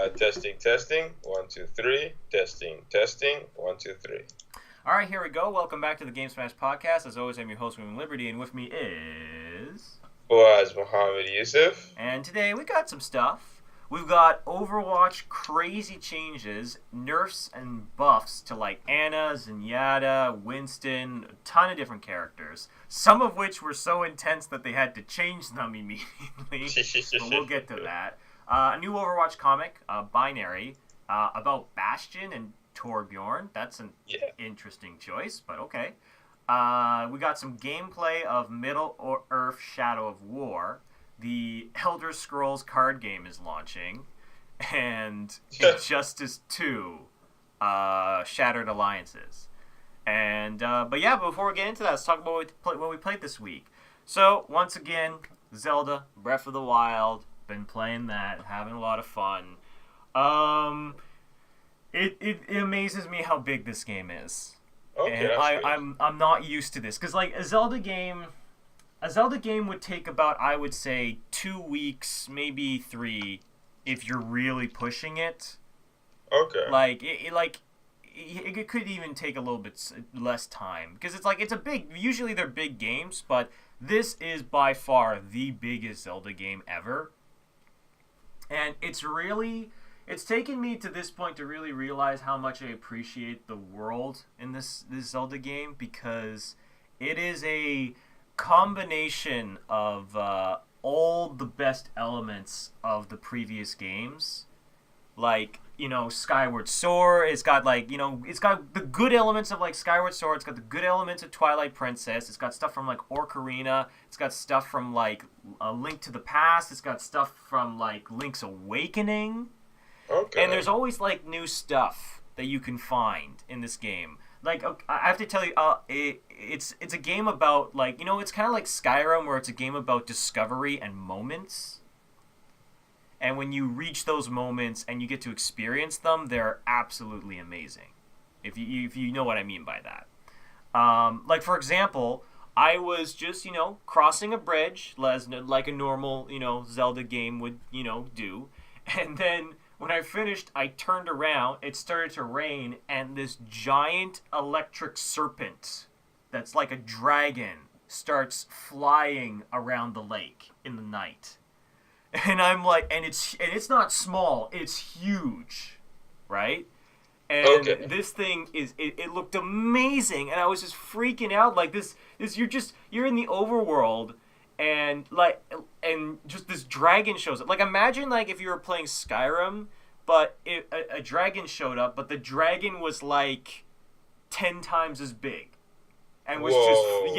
Testing, testing. 1, 2, 3. Testing, testing. 1, 2, 3. All right, here we go. Welcome back to the Game Smash Podcast. As always, I'm your host, William Liberty, and with me is... Was Muhammad Yusuf. And today we got some stuff. We've got Overwatch crazy changes, nerfs and buffs to like Anna, Zenyatta, Winston, a ton of different characters. Some of which were so intense that they had to change them immediately. But we'll get to that. A new Overwatch comic, Binary, about Bastion and Torbjorn. That's an interesting choice, but okay. We got some gameplay of Middle-earth Shadow of War. The Elder Scrolls card game is launching. And Injustice 2, Shattered Alliances. And, but yeah, before we get into that, let's talk about what we played this week. So, once again, Zelda, Breath of the Wild. Been playing that, having a lot of fun. It amazes me how big this game is. Okay, and I'm not used to this because like a Zelda game would take about, I would say, 2 weeks, maybe 3, if you're really pushing it. Okay. Like it could even take a little bit less time because it's a big. Usually they're big games, but this is by far the biggest Zelda game ever. And it's taken me to this point to really realize how much I appreciate the world in this Zelda game, because it is a combination of all the best elements of the previous games. Like, Skyward Sword, it's got the good elements of like Skyward Sword, it's got the good elements of Twilight Princess, it's got stuff from like Ocarina, it's got stuff from like A Link to the Past, it's got stuff from like Link's Awakening. Okay. And there's always like new stuff that you can find in this game. Like, I have to tell you, it's a game about like, it's kind of like Skyrim, where it's a game about discovery and moments. And when you reach those moments and you get to experience them, they're absolutely amazing. If you know what I mean by that. Like, for example, I was just, crossing a bridge, like a normal, Zelda game would, do. And then when I finished, I turned around, it started to rain, and this giant electric serpent that's like a dragon starts flying around the lake in the night. And I'm like, and it's not small, it's huge, right? And this thing it looked amazing, and I was just freaking out. Like this you're in the overworld, and just this dragon shows up. Like, imagine like if you were playing Skyrim, but a dragon showed up, but the dragon was like 10 times as big, and was just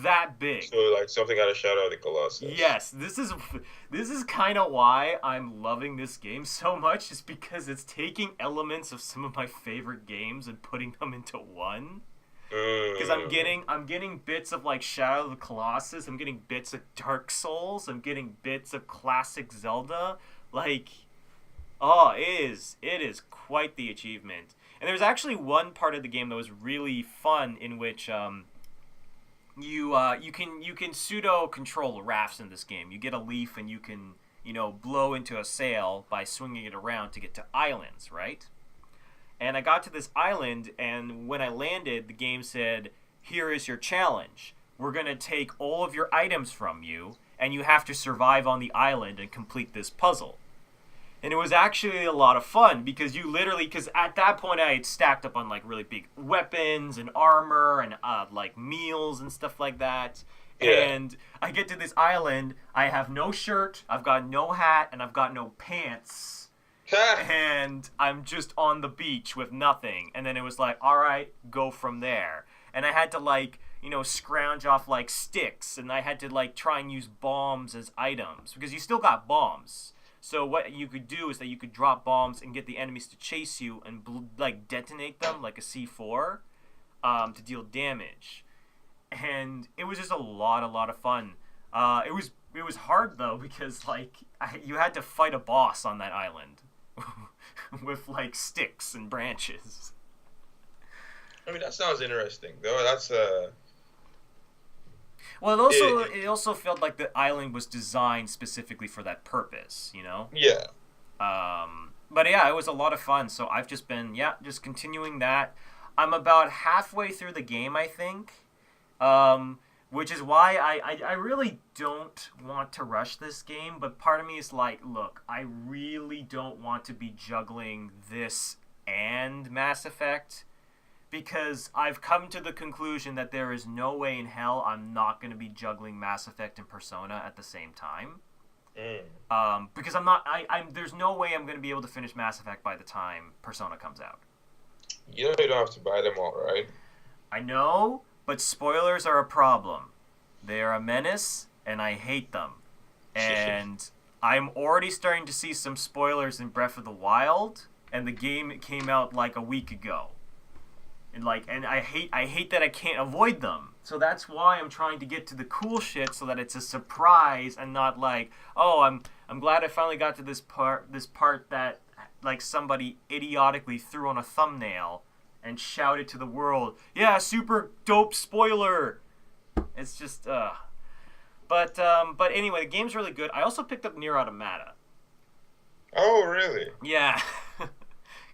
that big. So like something out of Shadow of the Colossus. Yes, this is kind of why I'm loving this game so much, is because it's taking elements of some of my favorite games and putting them into one. Because I'm getting bits of like Shadow of the Colossus, I'm getting bits of Dark Souls, I'm getting bits of classic Zelda. Like, it is quite the achievement. And there's actually one part of the game that was really fun, in which you can pseudo control rafts in this game. You get a leaf and you can blow into a sail by swinging it around to get to islands, right? And I got to this island, and when I landed, the game said, "Here is your challenge. We're gonna take all of your items from you, and you have to survive on the island and complete this puzzle." And it was actually a lot of fun, because because at that point I had stacked up on like really big weapons and armor and like meals and stuff like that. Yeah. And I get to this island, I have no shirt, I've got no hat, and I've got no pants. And I'm just on the beach with nothing. And then it was like, all right, go from there. And I had to like, scrounge off like sticks, and I had to like try and use bombs as items, because you still got bombs. So what you could do is that you could drop bombs and get the enemies to chase you and like detonate them like a C4 to deal damage. And it was just a lot of fun. It was hard though, because like you had to fight a boss on that island with like sticks and branches. I mean, that sounds interesting though. That's Well, it also felt like the island was designed specifically for that purpose, Yeah. But yeah, it was a lot of fun. So I've just been just continuing that. I'm about halfway through the game, I think. Which is why I really don't want to rush this game, but part of me is like, look, I really don't want to be juggling this and Mass Effect, because I've come to the conclusion that there is no way in hell I'm not going to be juggling Mass Effect and Persona at the same time. Because there's no way I'm going to be able to finish Mass Effect by the time Persona comes out. You know you don't have to buy them all, right? I know, but spoilers are a problem. They are a menace, and I hate them. And I'm already starting to see some spoilers in Breath of the Wild, and the game came out like a week ago. And I hate that I can't avoid them. So that's why I'm trying to get to the cool shit so that it's a surprise and not like, oh, I'm glad I finally got to this part that like somebody idiotically threw on a thumbnail and shouted to the world, yeah, super dope spoiler. It's just but anyway, the game's really good. I also picked up Nier Automata. Oh, really? Yeah.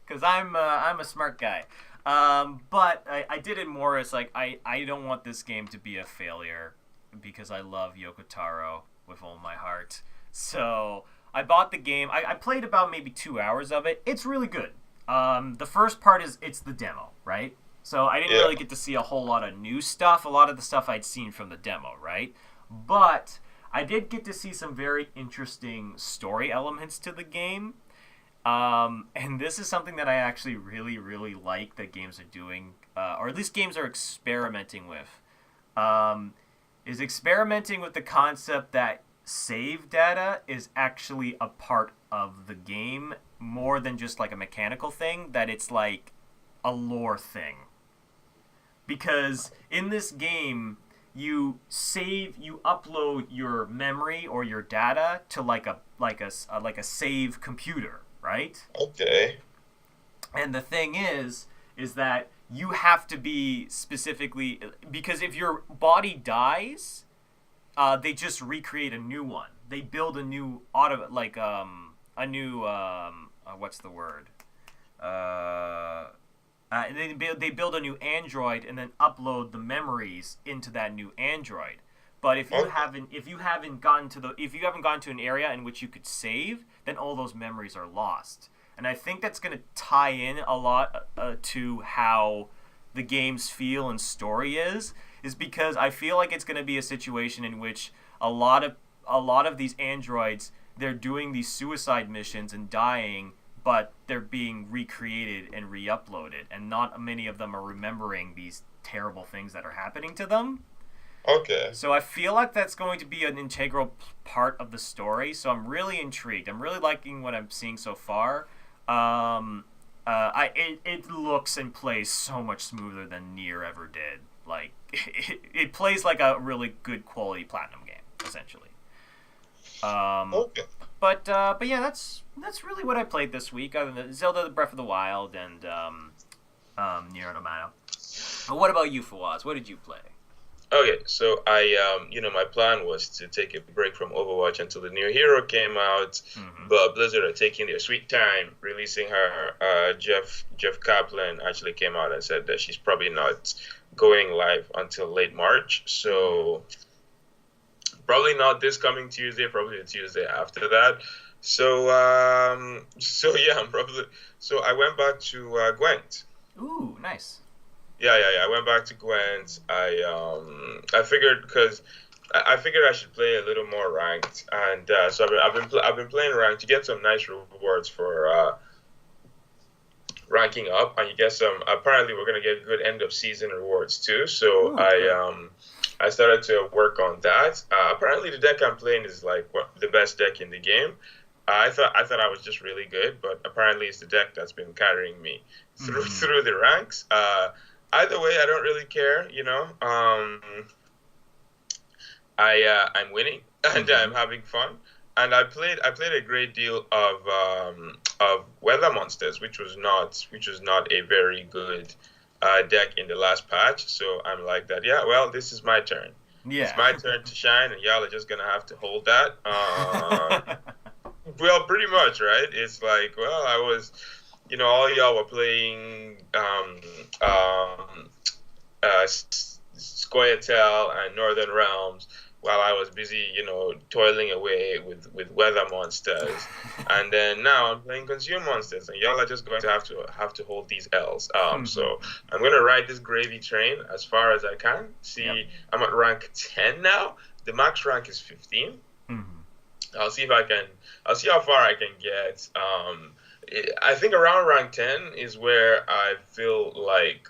Cuz I'm a smart guy. But I did it more as like I don't want this game to be a failure because I love Yoko Taro with all my heart. So I bought the game. I played about maybe 2 hours of it. It's really good. The first part it's the demo, right? So I didn't really get to see a whole lot of new stuff. A lot of the stuff I'd seen from the demo, right? But I did get to see some very interesting story elements to the game. And this is something that I actually really, really like that games are doing, or at least games are experimenting with, is experimenting with the concept that save data is actually a part of the game more than just like a mechanical thing, that it's like a lore thing. Because in this game, you upload your memory or your data to like a save computer, right? Okay. And the thing is that you have to be specifically, because if your body dies, they just recreate a new one. They build a new what's the word? They build a new android and then upload the memories into that new android. But if you haven't gone to an area in which you could save, then all those memories are lost. And I think that's going to tie in a lot to how the game's feel and story is because I feel like it's going to be a situation in which a lot of these androids, they're doing these suicide missions and dying, but they're being recreated and re-uploaded, and not many of them are remembering these terrible things that are happening to them. Okay. So I feel like that's going to be an integral part of the story. So I'm really intrigued. I'm really liking what I'm seeing so far. It looks and plays so much smoother than Nier ever did. Like it plays like a really good quality platinum game, essentially. Okay. But yeah, that's really what I played this week, other than Zelda: Breath of the Wild and Nier Automata. But what about you, Fawaz? What did you play? Okay, so my plan was to take a break from Overwatch until the new hero came out, but Blizzard are taking their sweet time releasing her. Jeff Kaplan actually came out and said that she's probably not going live until late March, so probably not this coming Tuesday, probably the Tuesday after that. So yeah, so I went back to Gwent. Ooh, nice. Yeah. I went back to Gwent. I figured because I figured I should play a little more ranked, and so I've been playing ranked. You get some nice rewards for ranking up, and you get some. Apparently, we're gonna get good end of season rewards too. So I started to work on that. Apparently, the deck I'm playing is like the best deck in the game. I thought I was just really good, but apparently it's the deck that's been carrying me through the ranks. Either way, I don't really care. I'm winning and I'm having fun. And I played a great deal of Weather Monsters, which was not a very good deck in the last patch. So I'm like that. Yeah, well, this is my turn. Yeah, it's my turn to shine, and y'all are just gonna have to hold that. Well, pretty much, right? It's like, well, I was, all y'all were playing Scoia'tael and Northern Realms while I was busy, toiling away with weather monsters. And then now I'm playing consume monsters, and y'all are just going to have to hold these L's. So I'm gonna ride this gravy train as far as I can. See, Yep. I'm at rank 10 now. The max rank is 15. I'll see if I can. I'll see how far I can get. I think around rank 10 is where I feel like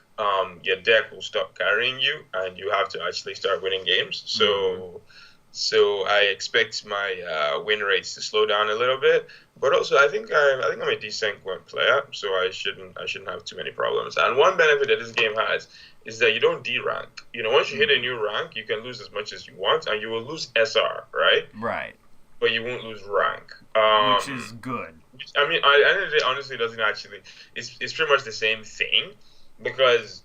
your deck will stop carrying you, and you have to actually start winning games. So I expect my win rates to slow down a little bit. But also, I think I'm a decent Gwent player, so I shouldn't have too many problems. And one benefit that this game has is that you don't D rank. Once you hit a new rank, you can lose as much as you want, and you will lose SR, right? Right. But you won't lose rank, which is good. I mean, it honestly doesn't actually. It's pretty much the same thing, because,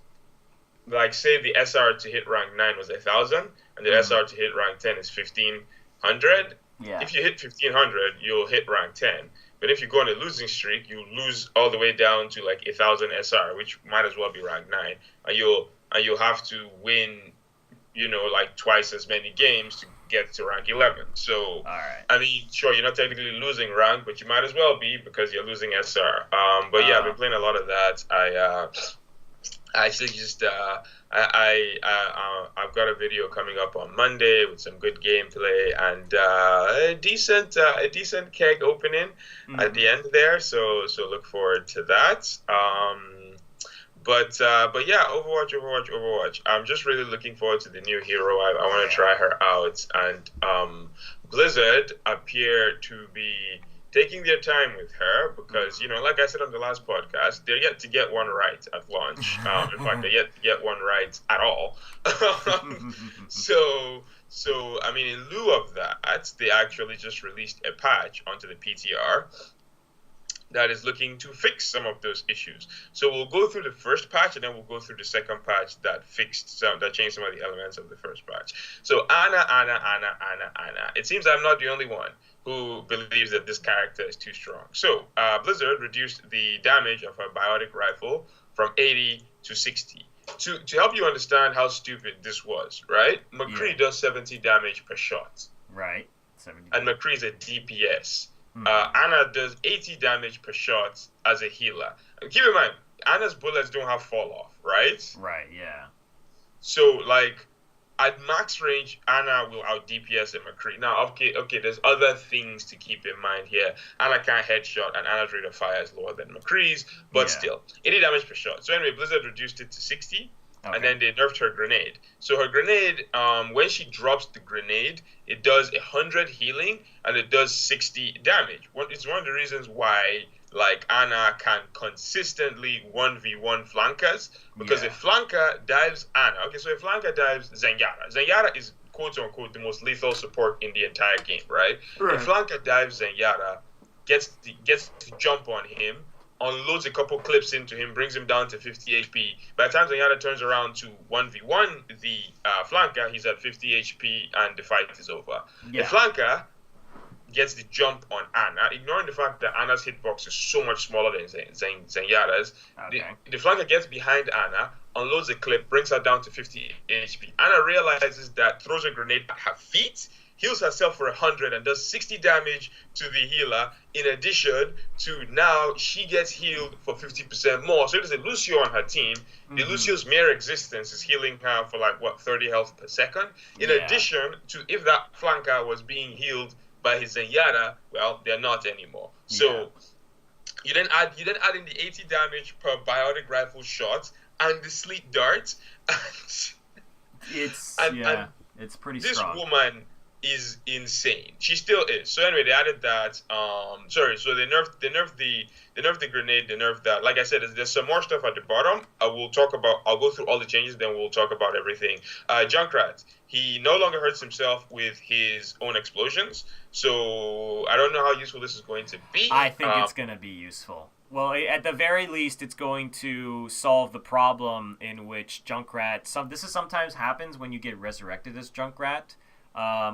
like, say the SR to hit rank 9 was 1,000, and the SR to hit rank 10 is 1,500. Yeah. If you hit 1,500, you'll hit rank 10. But if you go on a losing streak, you lose all the way down to like 1,000 SR, which might as well be rank 9, and you'll have to win, like twice as many games to get to rank 11. So, all right. I mean, sure, you're not technically losing rank, but you might as well be, because you're losing SR. But yeah, I've been playing a lot of that. I actually just I've got a video coming up on Monday with some good gameplay and a decent keg opening at the end there. So look forward to that. But yeah, Overwatch. I'm just really looking forward to the new hero. I want to try her out, and Blizzard appear to be taking their time with her, because, like I said on the last podcast, they're yet to get one right at launch. In fact, they're yet to get one right at all. So I mean, in lieu of that, they actually just released a patch onto the PTR that is looking to fix some of those issues. So we'll go through the first patch, and then we'll go through the second patch that changed some of the elements of the first patch. So Anna. It seems I'm not the only one who believes that this character is too strong. So Blizzard reduced the damage of her biotic rifle from 80 to 60. To help you understand how stupid this was, right? McCree does 70 damage per shot. Right. 70. And McCree is a DPS. Anna does 80 damage per shot as a healer. And keep in mind, Anna's bullets don't have fall off, right? Right, yeah. So, like, at max range, Anna will out DPS and McCree. Now, okay, there's other things to keep in mind here. Anna can't headshot, and Anna's rate of fire is lower than McCree's, but still, 80 damage per shot. So anyway, Blizzard reduced it to 60. Okay. And then they nerfed her grenade. So her grenade, when she drops the grenade, it does 100 healing and it does 60 damage. It's one of the reasons why, like, Anna can consistently 1v1 flankers, because a flanker dives Anna. Okay, so a flanker dives Zenyatta. Zenyatta is, quote-unquote, the most lethal support in the entire game, right? A flanker dives Zenyatta, gets to jump on him, unloads a couple clips into him, brings him down to 50 HP. By the time Zenyatta turns around to 1v1 the flanker, he's at 50 HP and the fight is over. Yeah. The flanker gets the jump on Anna, ignoring the fact that Anna's hitbox is so much smaller than Zenyatta's. Okay. The flanker gets behind Anna, unloads a clip, brings her down to 50 HP. Anna realizes that, throws a grenade at her feet, heals herself for 100 and does 60 damage to the healer, in addition to now she gets healed for 50% more. So there's a Lucio on her team. The Lucio's mere existence is healing her for 30 health per second. In addition to, if that flanker was being healed by his Zenyatta, well, they're not anymore. So you then add in the 80 damage per biotic rifle shot and the sleep dart. It's pretty this strong. This woman is insane. She still is. So anyway, they added that. So they nerfed the grenade. They nerfed that. Like I said, there's some more stuff at the bottom. I'll go through all the changes. Then we'll talk about everything. Junkrat. He no longer hurts himself with his own explosions. So I don't know how useful this is going to be. I think it's going to be useful. Well, at the very least, it's going to solve the problem in which Junkrat. This sometimes happens when you get resurrected as Junkrat.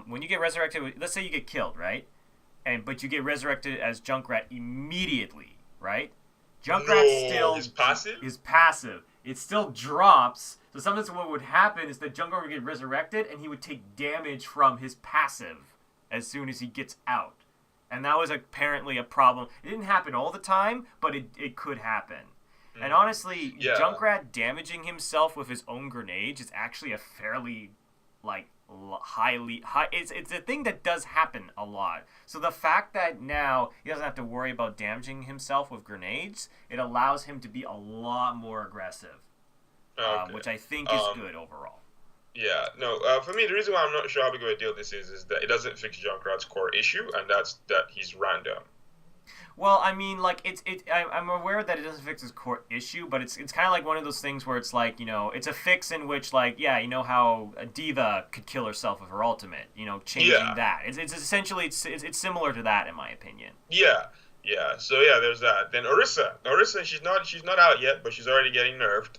When you get resurrected, let's say you get killed, right? but you get resurrected as Junkrat immediately, right? Junkrat No, still his passive? is passive. It still drops. So sometimes what would happen is that Junkrat would get resurrected and he would take damage from his passive as soon as he gets out. And that was apparently a problem. It didn't happen all the time, but it could happen. And honestly, Junkrat damaging himself with his own grenades is actually a fairly, like, high. It's a thing that does happen a lot. So the fact that now he doesn't have to worry about damaging himself with grenades, it allows him to be a lot more aggressive, which I think is good overall. Yeah, no. For me, the reason why I'm not sure how big of a deal this is that it doesn't fix Junkrat's core issue, and that's that he's random. Well, I mean, like I'm aware that it doesn't fix his core issue, but it's kind of like one of those things where it's like, it's a fix in which, like, yeah, you know how a diva could kill herself with her ultimate, changing that. It's essentially it's similar to that in my opinion. Yeah. So yeah, there's that. Then Orisa, she's not out yet, but she's already getting nerfed.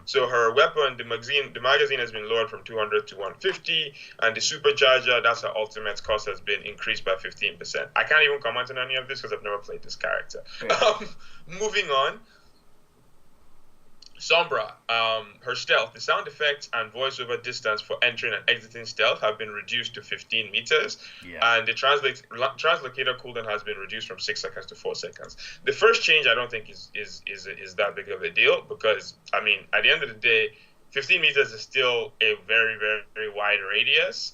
So her weapon, the magazine has been lowered from 200 to 150, and the supercharger, that's her ultimate's cost, has been increased by 15%. I can't even comment on any of this because I've never played this character. Yeah. Moving on. Sabra, her stealth, the sound effects and voiceover distance for entering and exiting stealth have been reduced to 15 meters, and the translocator cooldown has been reduced from 6 seconds to 4 seconds. The first change I don't think is that big of a deal because, I mean, at the end of the day, 15 meters is still a very, very, very wide radius,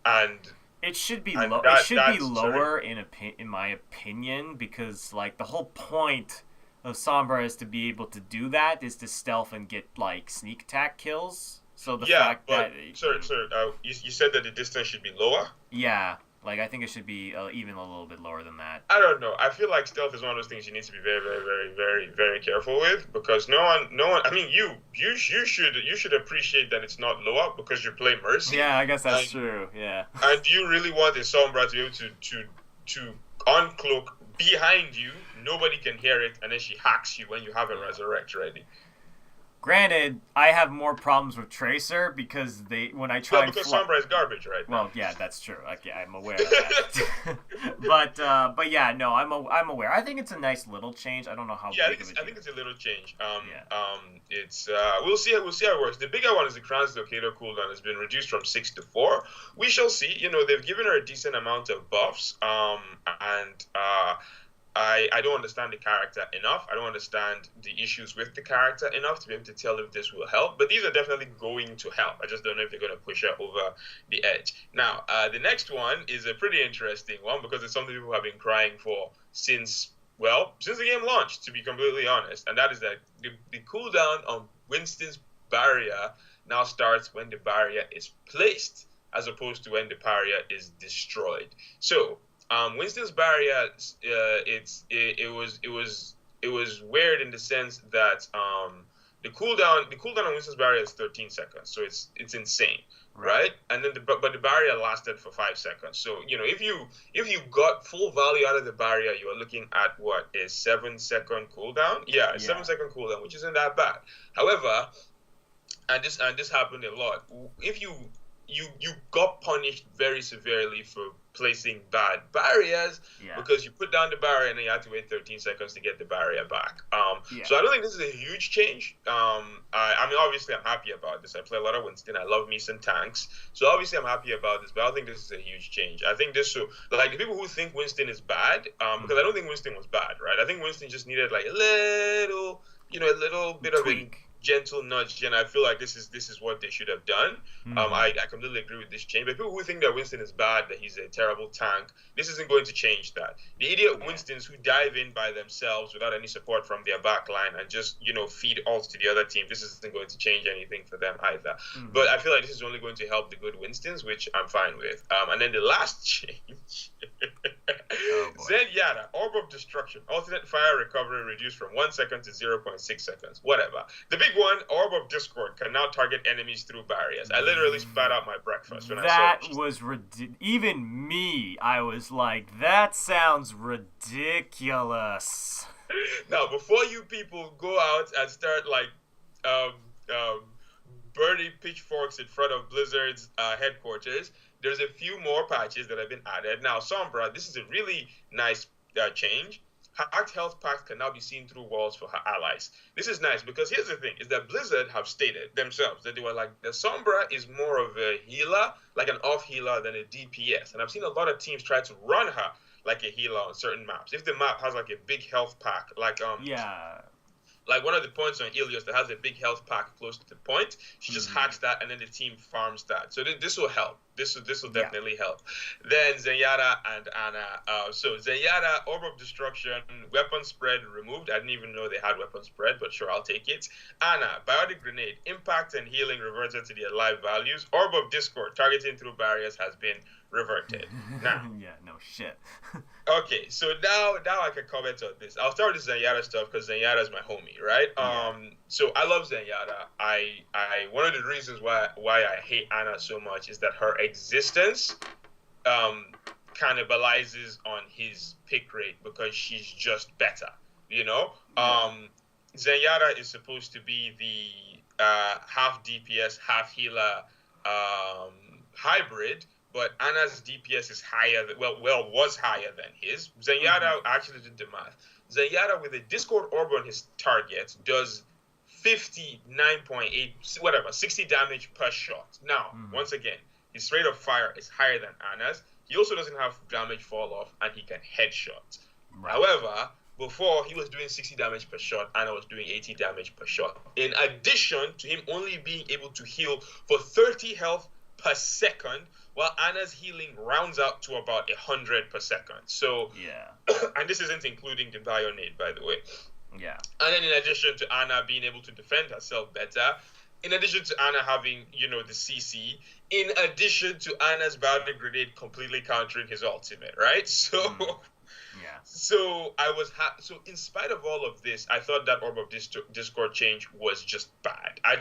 and it should be lower in my opinion because, like, the whole point of Sabra is to be able to do that, is to stealth and get, like, sneak attack kills. So you said that the distance should be lower? Yeah, like, I think it should be even a little bit lower than that. I don't know. I feel like stealth is one of those things you need to be very, very, very, very, very careful with because no one. I mean, you should appreciate that it's not lower because you play Mercy. Yeah, I guess that's true. Yeah. And do you really want the Sabra to be able to uncloak behind you? Nobody can hear it, and then she hacks you when you have a resurrect ready. Granted, I have more problems with Tracer because because Sabra is garbage right now. Well, yeah, that's true. I'm aware of that. but yeah, no, I'm aware. I think it's a nice little change. I don't know how. Yeah, I think it's a little change. It's we'll see how it works. The bigger one is the translocator cooldown has been reduced from 6 to 4. We shall see. They've given her a decent amount of buffs. I don't understand the character enough. I don't understand the issues with the character enough to be able to tell if this will help. But these are definitely going to help. I just don't know if they're going to push her over the edge. Now, the next one is a pretty interesting one because it's something people have been crying for since the game launched, to be completely honest. And that is that the cooldown on Winston's barrier now starts when the barrier is placed as opposed to when the barrier is destroyed. So, Winston's barrier, it was weird in the sense that the cooldown on Winston's barrier is 13 seconds, so it's insane, right? And then but the barrier lasted for 5 seconds. So if you got full value out of the barrier, you are looking at what is 7-second cooldown. Yeah, 7-second cooldown, which isn't that bad. However, and this happened a lot. If you got punished very severely for placing bad barriers because you put down the barrier and then you had to wait 13 seconds to get the barrier back. So I don't think this is a huge change. I mean, obviously I'm happy about this. I play a lot of Winston. I love me some tanks. So obviously I'm happy about this, but I don't think this is a huge change. I think this the people who think Winston is bad, because I don't think Winston was bad, right? I think Winston just needed like a little bit of a gentle nudge, and I feel like this is what they should have done. I completely agree with this change. But people who think that Winston is bad, that he's a terrible tank, this isn't going to change that. The idiot Winstons who dive in by themselves without any support from their back line and just feed ults to the other team, this isn't going to change anything for them either. But I feel like this is only going to help the good Winstons, which I'm fine with. And then the last change, Zenyatta, Orb of Destruction, alternate fire recovery reduced from 1 second to 0.6 seconds. Whatever. The big one, Orb of Discord, can now target enemies through barriers. I literally spat out my breakfast when I saw that. That was even me. I was like, that sounds ridiculous. Now, before you people go out and start burning pitchforks in front of Blizzard's headquarters, there's a few more patches that have been added. Now, Sombra, this is a really nice change. Her Act Health Pack can now be seen through walls for her allies. This is nice because here's the thing, is that Blizzard have stated themselves that they were like, the Sombra is more of a healer, like an off healer than a DPS. And I've seen a lot of teams try to run her like a healer on certain maps. If the map has like a big health pack, like like one of the points on Ilios that has a big health pack close to the point, she just hacks that and then the team farms that. So this will help. This will definitely help. Then Zenyatta and Ana. So Zenyatta, Orb of Destruction, weapon spread removed. I didn't even know they had weapon spread, but sure, I'll take it. Ana, Biotic Grenade, impact and healing reverted to their live values. Orb of Discord, targeting through barriers has been reverted. Now. Yeah, no shit. Okay, so now I can comment on this. I'll start with the Zenyatta stuff because Zenyatta is my homie, right? So I love Zenyatta. I one of the reasons why I hate Ana so much is that her existence cannibalizes on his pick rate because she's just better, you know? Zenyatta is supposed to be the half DPS, half healer hybrid, but Ana's DPS is higher, was higher than his. Zenyatta actually did the math. Zenyatta with a Discord Orb on his target does 59.8, 60 damage per shot. Now, once again, his rate of fire is higher than Ana's. He also doesn't have damage fall off, and he can headshot. Right. However, before he was doing 60 damage per shot, Ana was doing 80 damage per shot. In addition to him only being able to heal for 30 health per second, while Ana's healing rounds out to about 100 per second. So, and this isn't including the Bionade, by the way. Yeah. And then in addition to Ana being able to defend herself better, in addition to Ana having, the CC, in addition to Ana's Biotic Grenade completely countering his ultimate, right? So... So so in spite of all of this, I thought that Orb of Discord change was just bad. I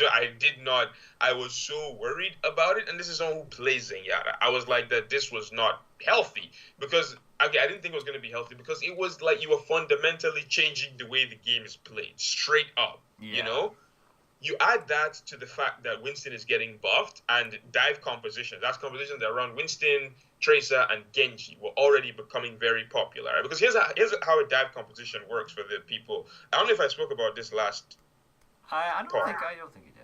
was so worried about it, and this is someone who plays Zenyatta. I was like that this was not healthy because, I didn't think it was going to be healthy because it was like you were fundamentally changing the way the game is played, straight up, you know? You add that to the fact that Winston is getting buffed and dive compositions. That's compositions that run Winston, Tracer, and Genji were already becoming very popular. Because here's how a dive composition works for the people. I don't know if I spoke about this last. I don't think you did.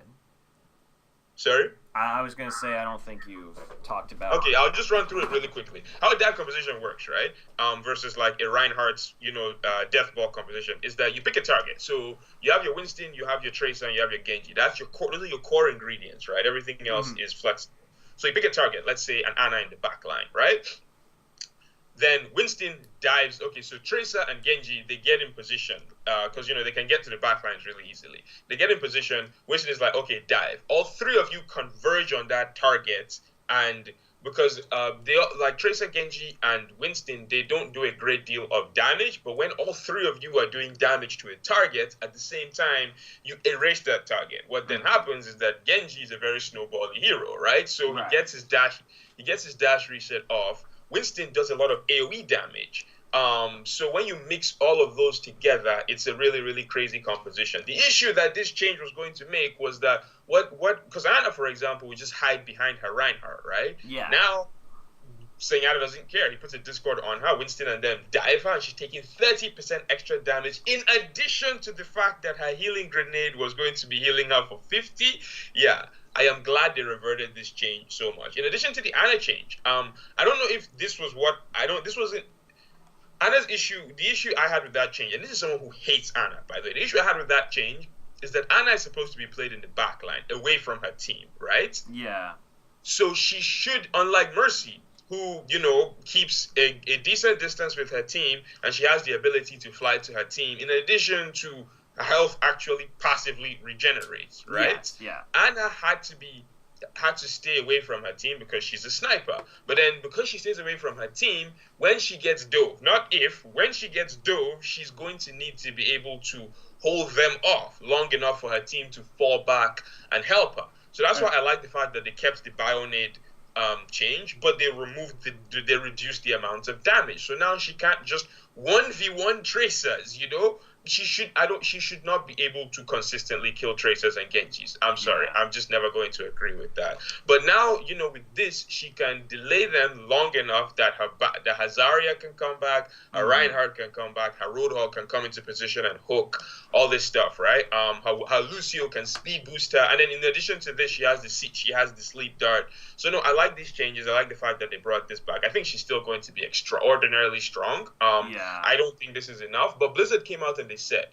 Sorry? I was going to say I don't think you talked about... Okay, I'll just run through it really quickly. How a dive composition works, right? Versus like a Reinhardt's, death ball composition is that you pick a target. So you have your Winston, you have your Tracer, and you have your Genji. That's those are your core ingredients, right? Everything else is flexible. So you pick a target, let's say an Ana in the back line, right? Then Winston dives. Okay, so Tracer and Genji, they get in position because, they can get to the back lines really easily. They get in position. Winston is like, okay, dive. All three of you converge on that target. And because Tracer, Genji, and Winston, they don't do a great deal of damage. But when all three of you are doing damage to a target, at the same time, you erase that target. What then happens is that Genji is a very snowbally hero, right? So he gets his dash reset off. Winston does a lot of AoE damage. So when you mix all of those together, it's a really, really crazy composition. The issue that this change was going to make was that because Ana, for example, would just hide behind her Reinhardt, right? Yeah. Now, Zenyatta doesn't care. He puts a Discord on her, Winston, and then dive her, and she's taking 30% extra damage, in addition to the fact that her healing grenade was going to be healing her for 50. Yeah. I am glad they reverted this change so much. In addition to the Ana change, I don't know if this was this wasn't Ana's issue. The issue I had with that change, and this is someone who hates Ana, by the way, the issue I had with that change is that Ana is supposed to be played in the back line, away from her team, right? Yeah. So she should, unlike Mercy, who, keeps a decent distance with her team, and she has the ability to fly to her team, in addition to her health actually passively regenerates, right? Yeah. Ana had to stay away from her team because she's a sniper. But then because she stays away from her team, when she gets dove, when she gets dove, she's going to need to be able to hold them off long enough for her team to fall back and help her. So that's why I like the fact that they kept the Bionade change, but they reduced the amount of damage. So now she can't just 1v1 Tracers, she should not be able to consistently kill Tracers and Genjis. I'm sorry. Yeah. I'm just never going to agree with that. But now, with this, she can delay them long enough that the Hazaria can come back, her Reinhardt can come back, her Roadhog can come into position and hook all this stuff, right? Her Lucio can speed boost her, and then in addition to this, she has the sleep dart. So no, I like these changes. I like the fact that they brought this back. I think she's still going to be extraordinarily strong. I don't think this is enough, but Blizzard came out and they said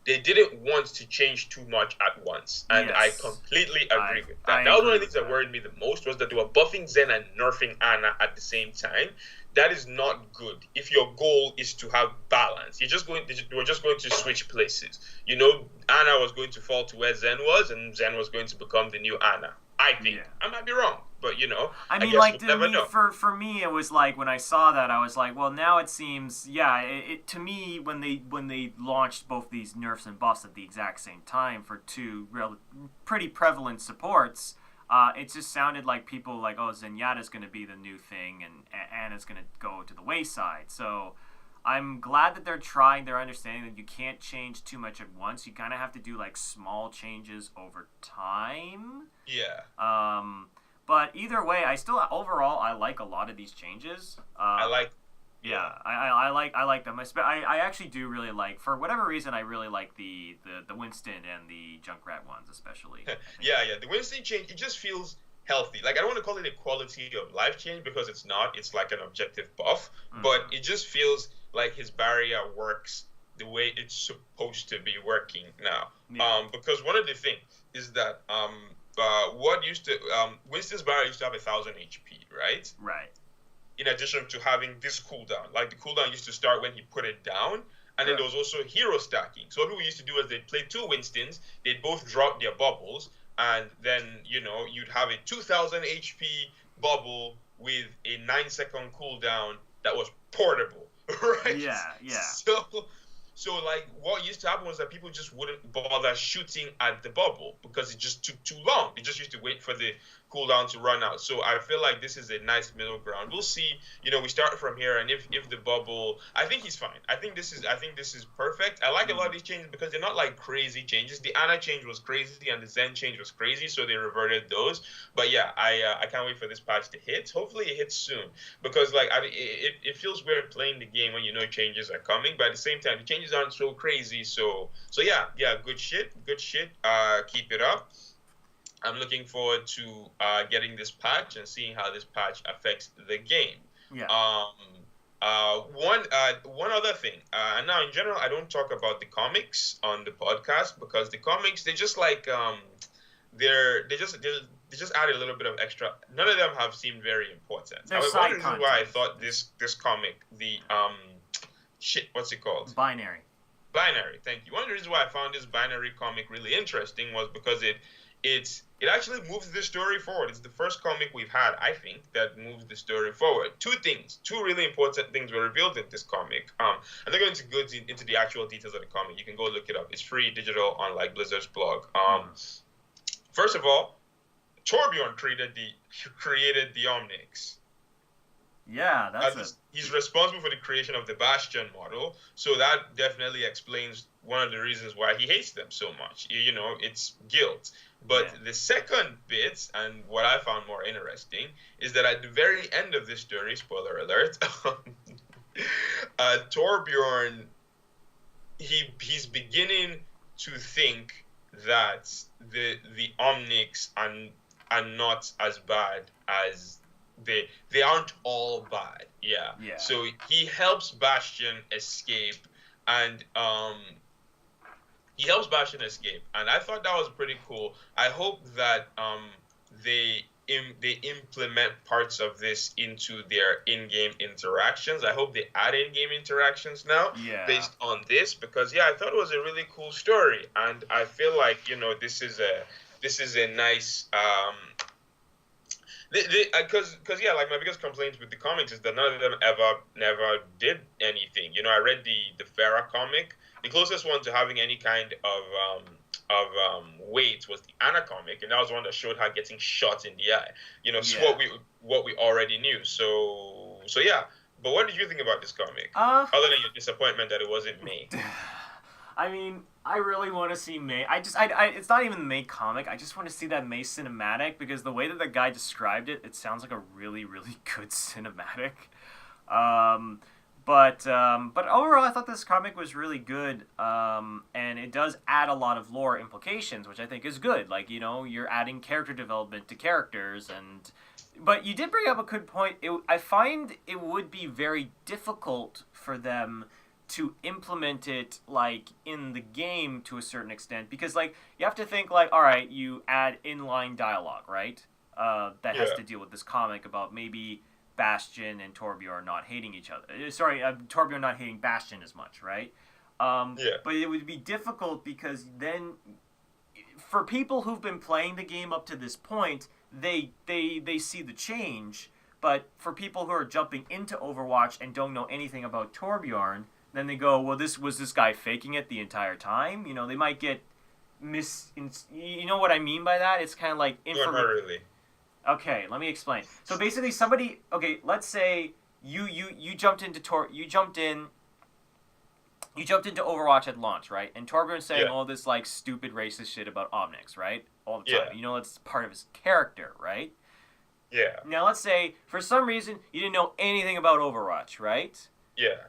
they didn't want to change too much at once, and I completely agree with that. That was one of the things that worried me the most, was that they were buffing Zen and nerfing Ana at the same time. That is not good. If your goal is to have balance, they were just going to switch places. Ana was going to fall to where Zen was, and Zen was going to become the new Ana. I think. I might be wrong, but I guess we'll never know. For me, it was like, when I saw that, I was like, well, now it seems, to me, when they launched both these nerfs and buffs at the exact same time for two pretty prevalent supports, it just sounded like people like, oh, Zenyatta's going to be the new thing, and Ana's going to go to the wayside. So I'm glad that they're understanding that you can't change too much at once. You kind of have to do like small changes over time. Yeah. But either way, overall I like a lot of these changes. I like them. I actually do really like, for whatever reason, I really like the Winston and the Junkrat ones especially. Yeah. The Winston change, it just feels healthy. Like, I don't want to call it a quality of life change, because it's not. It's like an objective buff, but it just feels like his barrier works the way it's supposed to be working now. Yeah. Because one of the things is that Winston's barrier used to have 1,000 HP, right? Right. In addition to having this cooldown, like the cooldown used to start when he put it down, and then there was also hero stacking. So what people used to do is they'd play two Winstons, they'd both drop their bubbles, and then you'd have a 2,000 HP bubble with a 9-second cooldown that was portable, right? Yeah. So like, what used to happen was that people just wouldn't bother shooting at the bubble because it just took too long. They just used to wait for the cooldown to run out. So I feel like this is a nice middle ground. We'll see. We start from here, and if the bubble, I think he's fine. I think this is perfect. I like a lot of these changes because they're not like crazy changes. The Ana change was crazy, and the Zen change was crazy, so they reverted those. But yeah, I can't wait for this patch to hit. Hopefully it hits soon, because like it feels weird playing the game when changes are coming, but at the same time the changes aren't so crazy. So yeah, good shit. Keep it up. I'm looking forward to getting this patch and seeing how this patch affects the game. Yeah. One other thing. And now in general, I don't talk about the comics on the podcast, because the comics, they just like they just add a little bit of extra. None of them have seemed very important. One reason why I thought this comic, the what's it called? Binary. Thank you. One of the reasons why I found this binary comic really interesting was because it actually moves the story forward. It's the first comic we've had, I think, that moves the story forward. Two really important things were revealed in this comic. I'm not going to go into the actual details of the comic. You can go look it up. It's free digital on like Blizzard's blog. First of all, Torbjorn created the Omnics. Yeah, he's responsible for the creation of the Bastion model, so that definitely explains one of the reasons why he hates them so much. It's guilt. But the second bit, and what I found more interesting, is that at the very end of this story, spoiler alert, Torbjorn, he's beginning to think that the Omnics are not as bad as they aren't all bad. Yeah. So he helps Bastion escape, and I thought that was pretty cool. I hope that they implement parts of this into their in-game interactions. I hope they add in-game interactions now based on this, because I thought it was a really cool story, and I feel like this is a nice because like my biggest complaints with the comics is that none of them never did anything. I read the Farah comic. The closest one to having any kind of weight was the Ana comic, and that was the one that showed her getting shot in the eye. So what we already knew. So yeah, But what did you think about this comic? Uh, Other than your disappointment that it wasn't May. I mean, I really want to see May. It's not even the May comic. I just want to see that May cinematic because the way that the guy described it, it sounds like a really, really good cinematic. Um, but overall, I thought this comic was really good. And it does add a lot of lore implications, which I think is good. Like, you know, you're adding character development to characters and. But you did bring up a good point. I find it would be very difficult for them to implement it like in the game to a certain extent because like you have to think like all right you add inline dialogue right that has to deal with this comic about maybe Bastion and Torbjorn not hating each other Torbjorn not hating Bastion as much right but it would be difficult because then for people who've been playing the game up to this point they see the change but for people who are jumping into Overwatch and don't know anything about Torbjorn then they go, well, this guy faking it the entire time? You know, they might get you know what I mean by that? It's kind of like No, not really. Okay, let me explain. So basically, let's say you jumped into Overwatch at launch, right? And Torbjorn's saying all this like stupid racist shit about Omnics, right? All the time. You know, that's part of his character, right? Yeah. Now let's say for some reason you didn't know anything about Overwatch, right? Yeah.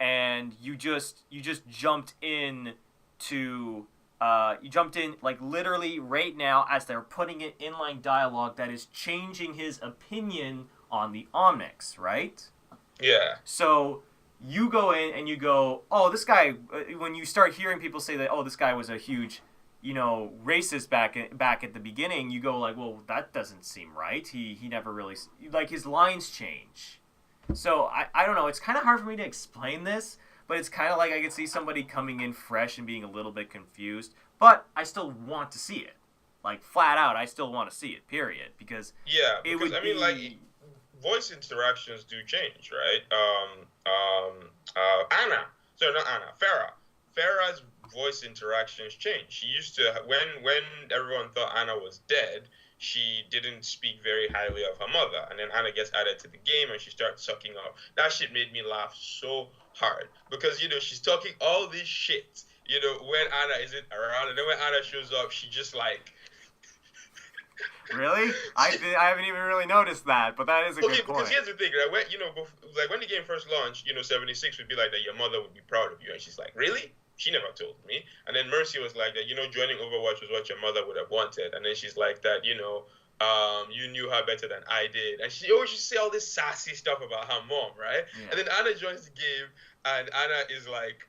And you just jumped in to like literally right now as they're putting it inline dialogue that is changing his opinion on the Omnics, right? Yeah. So you go in and you go, oh, this guy. When you start hearing people say that, oh, this guy was a huge, you know, racist back at the beginning, you go like, well, that doesn't seem right. He never really like his lines change. So, I don't know, it's kind of hard for me to explain this, but it's kind of like I could see somebody coming in fresh and being a little bit confused, but I still want to see it. Like, flat out, I still want to see it, period, because like, voice interactions do change, right? Farah's voice interactions change. She used to, when everyone thought Anna was dead, she didn't speak very highly of her mother. And then Anna gets added to the game and she starts sucking up. That shit made me laugh so hard. Because, you know, she's talking all this shit, you know, when Anna isn't around. And then when Anna shows up, she just like... Really? I haven't even really noticed that, but that is a good point. Okay, because here's the thing, right? When the game first launched, you know, 76 would be like that, your mother would be proud of you. And she's like, really? She never told me. And then Mercy was like that, you know, joining Overwatch was what your mother would have wanted. And then she's like that, you know, you knew her better than I did. And she always say all this sassy stuff about her mom, right? Yeah. And then Anna joins the game, and Anna is like,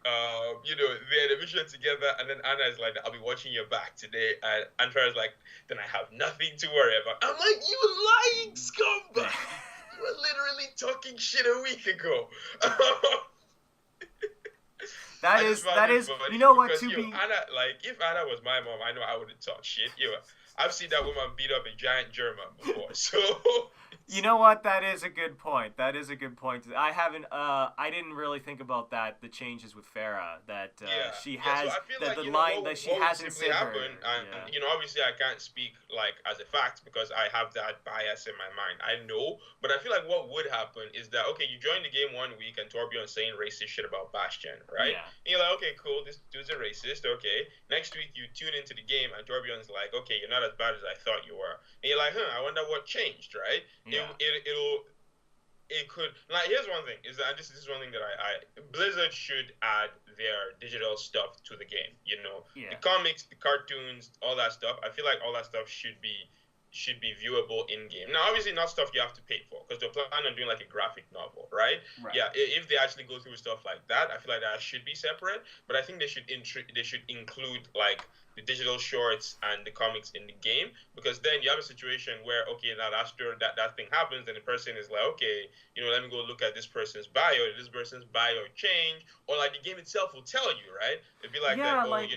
you know, they're in a mission together. And then Anna is like, I'll be watching your back today. And Andrea's like, then I have nothing to worry about. I'm like, you lying scumbag. You were literally talking shit a week ago. That is, you know what, to be... Anna, like, if Anna was my mom, I know I wouldn't talk shit. You know, I've seen that woman beat up a giant German before, so... You know what? That is a good point. I didn't really think about that. The changes with Farah she has the line that she hasn't said her. And you know, obviously, I can't speak like as a fact because I have that bias in my mind. I know, but I feel like what would happen is that you join the game 1 week and Torbjorn's saying racist shit about Bastion, right? Yeah. And you're like, okay, cool, this dude's a racist. Okay. Next week you tune into the game and Torbjorn's like, okay, you're not as bad as I thought you were. And you're like, I wonder what changed, right? Yeah. It could, like, here's one thing is that this is one thing that I Blizzard should add their digital stuff to the game, you know. The comics, the cartoons, all that stuff. I feel like all that stuff should be viewable in game. Now, obviously, not stuff you have to pay for because they're planning on doing like a graphic novel, right? Yeah, if they actually go through stuff like that, I feel like that should be separate. But I think they should include like the digital shorts and the comics in the game, because then you have a situation where now after that thing happens, then the person is like, okay, you know, let me go look at this person's bio. Did this person's bio change? Or like the game itself will tell you, right? It'd be like that. Quick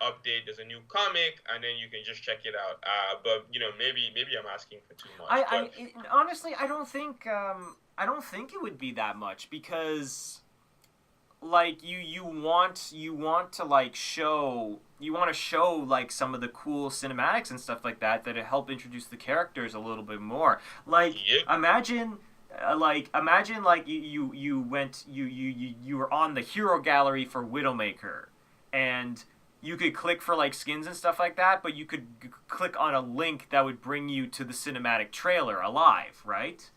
update. There's a new comic, and then you can just check it out. But you know, maybe I'm asking for too much. Honestly, I don't think it would be that much because. Like you want to like show like some of the cool cinematics and stuff like that it help introduce the characters a little bit more. Like imagine like imagine like you were on the hero gallery for Widowmaker, and you could click for like skins and stuff like that, but you could click on a link that would bring you to the cinematic trailer alive, right?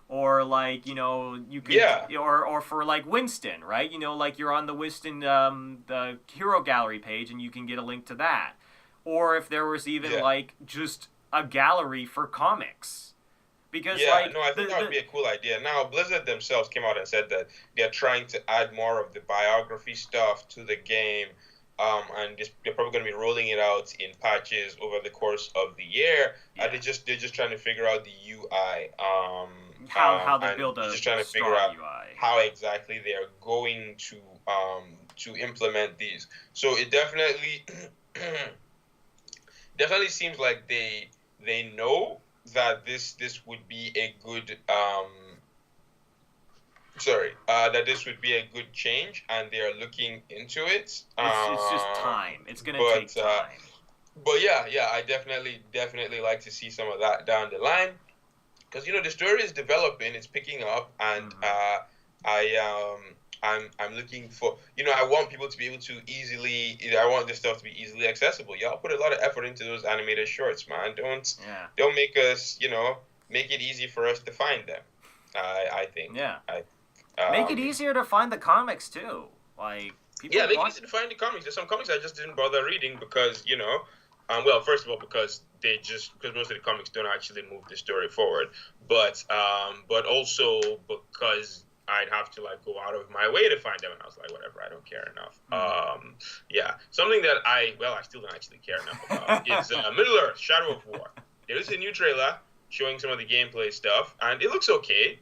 Or like you could or for like Winston, right? Like you're on the Winston the hero gallery page and you can get a link to that. Or if there was even like just a gallery for comics. Because like no, I think that would be a cool idea. Now, Blizzard themselves came out and said that they're trying to add more of the biography stuff to the game, and they're probably going to be rolling it out in patches over the course of the year. They're just trying to figure out the UI, how they build a just trying to figure out UI. How exactly they are going to implement these. So it definitely definitely seems like they know that this would be a good that this would be a good change, and they are looking into it. It's just time. It's gonna take time. But I definitely like to see some of that down the line, because the story is developing, it's picking up, and I'm looking for, I want people to be able to I want this stuff to be easily accessible. Y'all put a lot of effort into those animated shorts, man. Don't make us, make it easy for us to find them. I think. Yeah. Make it easier to find the comics too. Like people. Yeah, make it easy to find the comics. There's some comics I just didn't bother reading because, well, first of all, because most of the comics don't actually move the story forward, but also because I'd have to like go out of my way to find them, and I was like, whatever, I don't care enough. Something that I still don't actually care enough about is Middle-earth: Shadow of War. There is a new trailer showing some of the gameplay stuff, and it looks okay.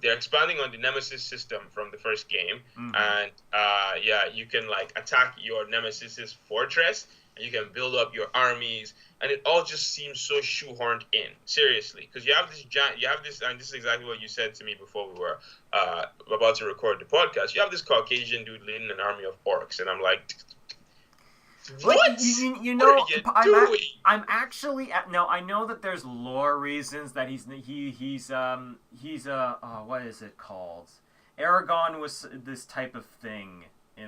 They're expanding on the Nemesis system from the first game, and you can like attack your Nemesis's fortress, and you can build up your armies, and it all just seems so shoehorned in. Seriously, because you have this, and this is exactly what you said to me before we were about to record the podcast. You have this Caucasian dude leading an army of orcs, and I'm like, what? What are you doing? I'm actually no. I know that there's lore reasons that he's what is it called? Aragon was this type of thing a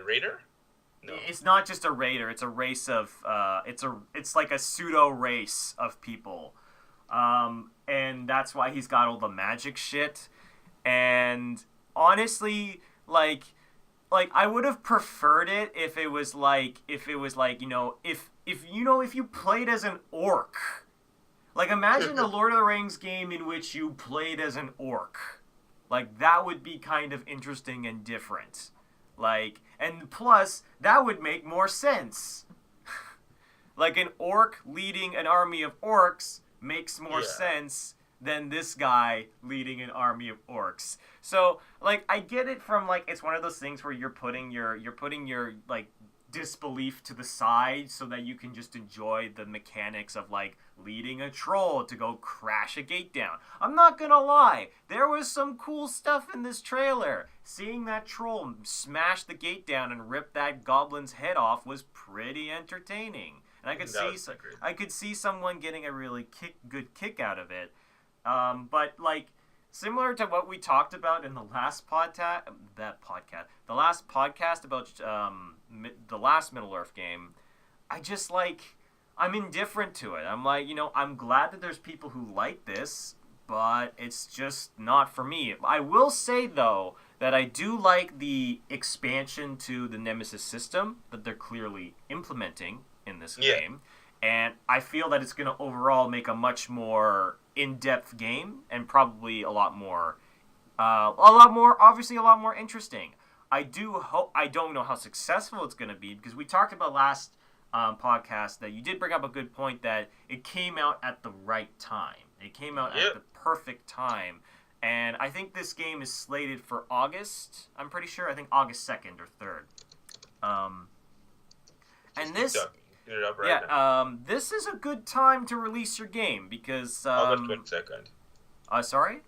raider. No. It's not just a raider. It's a race of it's like a pseudo race of people, and that's why he's got all the magic shit. And honestly, like I would have preferred it if it was like if you played as an orc. Like imagine a Lord of the Rings game in which you played as an orc. Like that would be kind of interesting and different. Like, and plus that would make more sense. Like an orc leading an army of orcs makes more sense than this guy leading an army of orcs. So, like, I get it from, like, it's one of those things where you're putting your like, disbelief to the side so that you can just enjoy the mechanics of, like, leading a troll to go crash a gate down. I'm not gonna lie, there was some cool stuff in this trailer. Seeing that troll smash the gate down and rip that goblin's head off was pretty entertaining. And I could see someone getting a really good kick out of it. But like similar to what we talked about in the last podcast about the last Middle-earth game, I'm indifferent to it. I'm like, I'm glad that there's people who like this, but it's just not for me. I will say though that I do like the expansion to the Nemesis system that they're clearly implementing in this game, and I feel that it's going to overall make a much more in-depth game and probably a lot more interesting. I don't know how successful it's going to be, because we talked about last podcast that you did bring up a good point that it came out at the right time. It came out at the perfect time. And I think this game is slated for August. I'm pretty sure. I think August 2nd or 3rd. And this... this is a good time to release your game because... August 22nd. Sorry?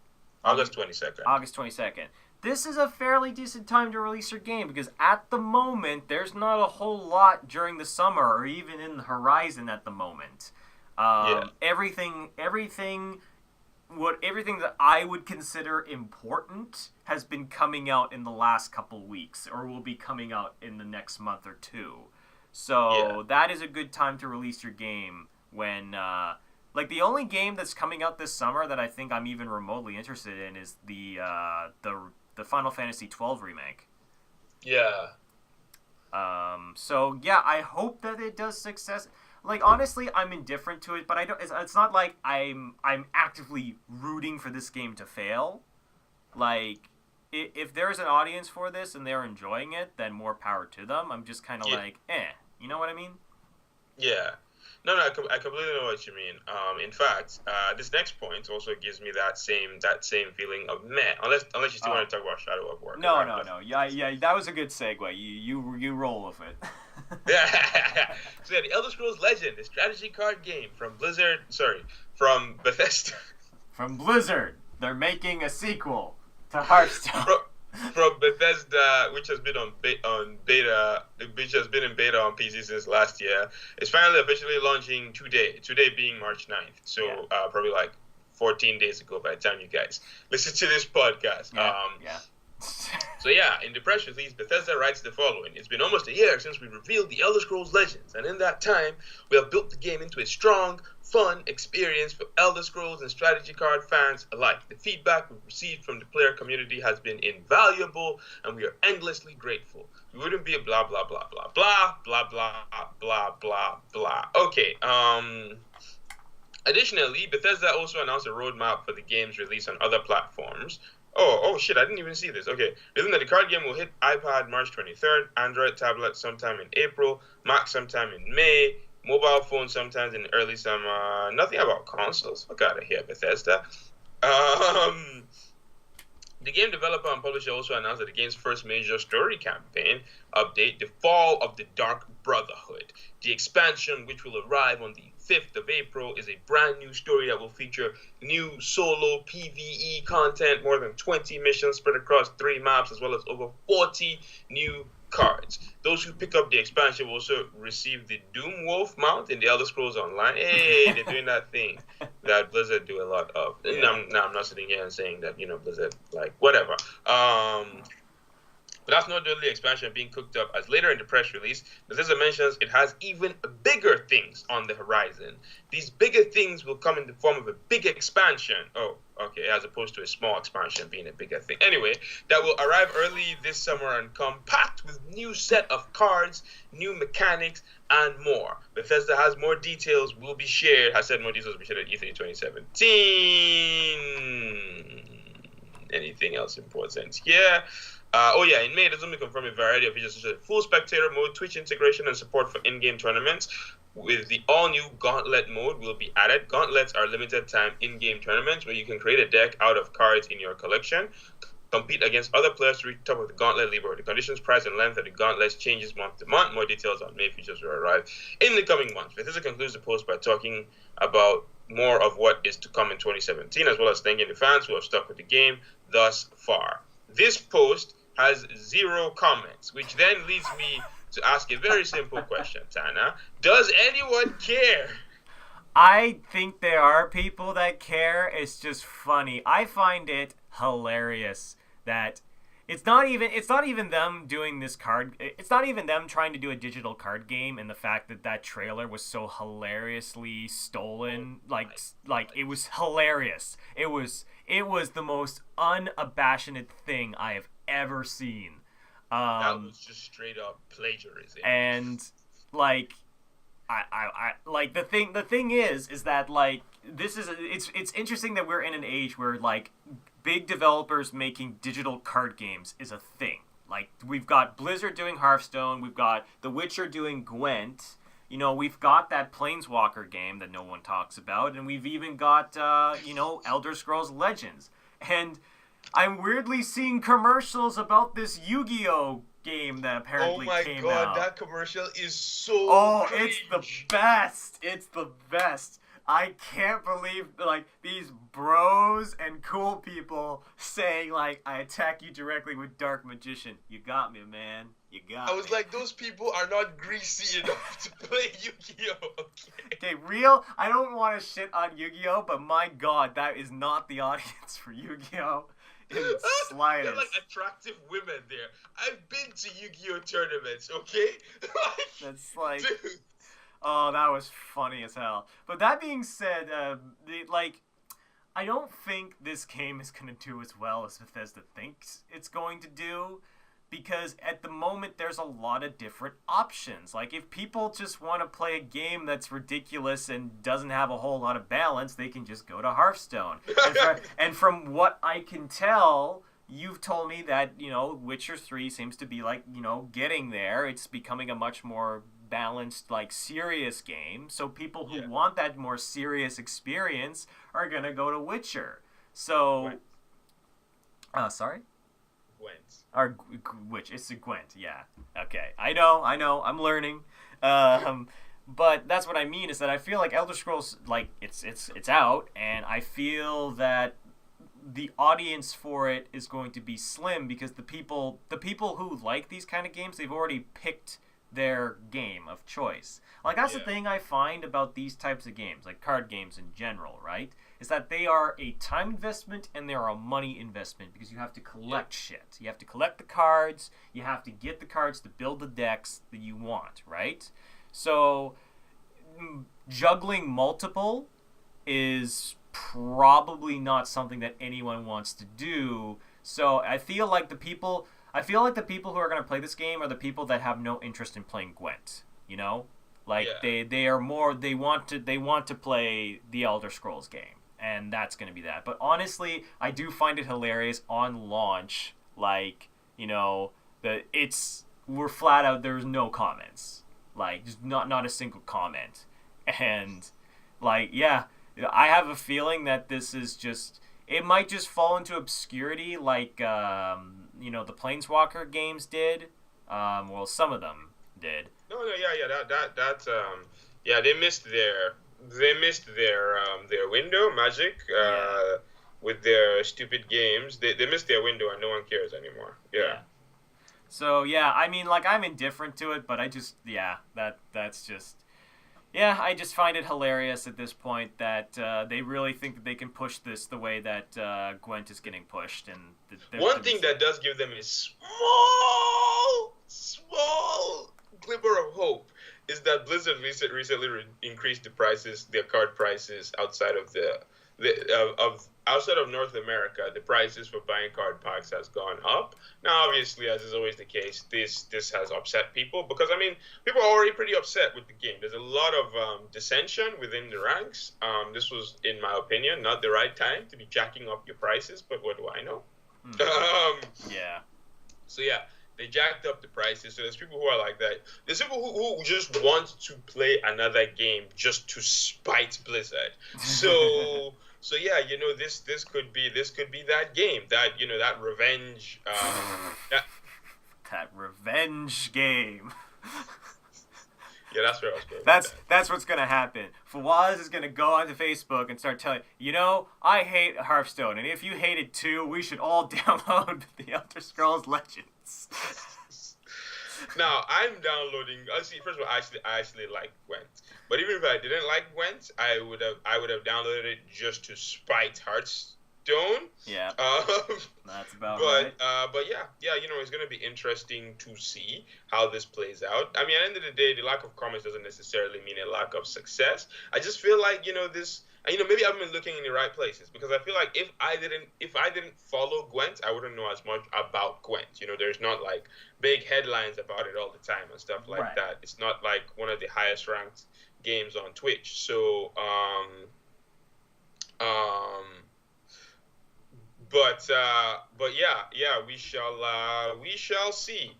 August 22nd. August 22nd. This is a fairly decent time to release your game because at the moment, there's not a whole lot during the summer or even in the horizon at the moment. Yeah. Everything that I would consider important has been coming out in the last couple weeks, or will be coming out in the next month or two. Yeah. So that is a good time to release your game when, like, the only game that's coming out this summer that I think I'm even remotely interested in is the Final Fantasy XII remake. Yeah. So yeah, I hope that it does success. Like, honestly, I'm indifferent to it, but I don't. It's not like I'm actively rooting for this game to fail. Like, if there's an audience for this and they're enjoying it, then more power to them. I'm just kind of Yeah. like, you know what I mean? Yeah. No, no, I completely know what you mean. In fact, this next point also gives me that same feeling of meh. Unless you still want to talk about Shadow of War. No. Yeah. That was a good segue. You roll with it. Yeah. So yeah, the Elder Scrolls Legend, the strategy card game from Blizzard. Sorry, from Bethesda. From Blizzard, they're making a sequel to Hearthstone. From Bethesda, which has been on beta, which has been in beta on PC since last year, is finally officially launching today. Today being March 9th. So Yeah. probably like 14 days ago by the time you guys listen to this podcast. Yeah. So yeah, in the press release, Bethesda writes the following: "It's been almost a year since we revealed the Elder Scrolls Legends, and in that time, we have built the game into a strong, fun experience for Elder Scrolls and strategy card fans alike. The feedback we've received from the player community has been invaluable, and we are endlessly grateful. We wouldn't be a blah blah blah blah blah blah blah blah blah blah." Okay. Additionally, Bethesda also announced a roadmap for the game's release on other platforms. Oh shit, I didn't even see this. Okay. Revealing that the card game will hit iPad March 23rd, Android tablet sometime in April, Mac sometime in May, mobile phone sometime in early summer. Nothing about consoles. Fuck out of here, Bethesda. Um, the game developer and publisher also announced that the game's first major story campaign update, The Fall of the Dark Brotherhood. The expansion, which will arrive on the 5th of April, is a brand new story that will feature new solo PvE content, more than 20 missions spread across 3 maps, as well as over 40 new cards. Those who pick up the expansion will also receive the Doom Wolf mount in the Elder Scrolls Online. Hey, they're doing that thing that Blizzard do a lot of. Yeah. I'm not sitting here and saying that, Blizzard, like, whatever. But that's not the only expansion being cooked up, as later in the press release, Bethesda mentions it has even bigger things on the horizon. These bigger things will come in the form of a big expansion. Oh, okay, as opposed to a small expansion being a bigger thing. Anyway, that will arrive early this summer and come packed with new set of cards, new mechanics, and more. Bethesda has more details has said more details will be shared at E3 2017. Anything else important? Yeah. In May, there's only confirmed a variety of features such as full spectator mode, Twitch integration, and support for in-game tournaments. With the all-new Gauntlet Mode will be added. Gauntlets are limited-time in-game tournaments where you can create a deck out of cards in your collection, compete against other players to reach the top of the Gauntlet leaderboard. The conditions, price, and length of the Gauntlets changes month to month. More details on May features will arrive in the coming months. Bethesda concludes the post by talking about more of what is to come in 2017, as well as thanking the fans who have stuck with the game thus far. This post has 0 comments, which then leads me to ask a very simple question, Tana. Does anyone care? I think there are people that care. It's just funny. I find it hilarious that it's not even them doing this card. It's not even them trying to do a digital card game, and the fact that trailer was so hilariously stolen. Like it was hilarious. It was the most unabashed thing I have ever seen. That was just straight up plagiarism. And like, I like the thing is that like it's interesting that we're in an age where like big developers making digital card games is a thing. Like, we've got Blizzard doing Hearthstone, we've got The Witcher doing Gwent, we've got that Planeswalker game that no one talks about, and we've even got Elder Scrolls Legends. And I'm weirdly seeing commercials about this Yu-Gi-Oh game that apparently came out. Oh my god, that commercial is so cringe. It's the best. It's the best. I can't believe like these bros and cool people saying like I attack you directly with Dark Magician. You got me, man. You got me. I was like, those people are not greasy enough to play Yu-Gi-Oh. Okay, real. I don't want to shit on Yu-Gi-Oh, but my God, that is not the audience for Yu-Gi-Oh in the slightest. They're like attractive women there. I've been to Yu-Gi-Oh tournaments, okay? That's like. Dude. Oh, that was funny as hell. But that being said, I don't think this game is going to do as well as Bethesda thinks it's going to do, because at the moment there's a lot of different options. Like, if people just want to play a game that's ridiculous and doesn't have a whole lot of balance, they can just go to Hearthstone. And from what I can tell, you've told me that, Witcher 3 seems to be like, getting there. It's becoming a much more balanced, like, serious game. So people who want that more serious experience are going to go to Witcher. So... sorry? Gwent. Or which? It's a Gwent, yeah. Okay. I know, I'm learning. But that's what I mean, is that I feel like Elder Scrolls, like, it's out, and I feel that the audience for it is going to be slim, because the people who like these kind of games, they've already picked their game of choice. Like, that's the thing I find about these types of games, like card games in general, right? Is that they are a time investment and they are a money investment, because you have to collect shit. You have to collect the cards, you have to get the cards to build the decks that you want, right? So, juggling multiple is probably not something that anyone wants to do. So, I feel like the people who are going to play this game are the people that have no interest in playing Gwent, Like, they want to play the Elder Scrolls game, and that's going to be that. But honestly, I do find it hilarious on launch, like, we're flat out, there's no comments. Like, just not a single comment. And, like, yeah, I have a feeling that this is just... It might just fall into obscurity like, the Planeswalker games did. Well, some of them did. No, they missed their window, Magic, with their stupid games. They missed their window and no one cares anymore. Yeah. So, yeah, I mean, like, I'm indifferent to it, but I just, that's just... Yeah, I just find it hilarious at this point that they really think that they can push this the way that Gwent is getting pushed. And one thing that does give them a small glimmer of hope is that Blizzard recently increased their card prices outside of outside of North America. The prices for buying card packs has gone up. Now, obviously, as is always the case, this has upset people, because I mean, people are already pretty upset with the game. There's a lot of dissension within the ranks. This was, in my opinion, not the right time to be jacking up your prices, but what do I know? So yeah, they jacked up the prices. So there's people who are like that. There's people who just want to play another game just to spite Blizzard. So so yeah, this could be that game, that that revenge that revenge game. Yeah, that's where I was going. That's what's gonna happen. Fawaz is gonna go onto Facebook and start telling I hate Hearthstone, and if you hate it too, we should all download the Elder Scrolls Legends. Now, I'm downloading. First of all, I actually like Gwent, but even if I didn't like Gwent, I would have downloaded it just to spite Hearthstone. Yeah. That's about right. But yeah, it's gonna be interesting to see how this plays out. I mean, at the end of the day, the lack of comments doesn't necessarily mean a lack of success. I just feel like this. Maybe I've been looking in the right places, because I feel like if I didn't follow Gwent, I wouldn't know as much about Gwent. There's not like big headlines about it all the time and stuff like that. It's not like one of the highest ranked games on Twitch. So, but yeah, we shall see.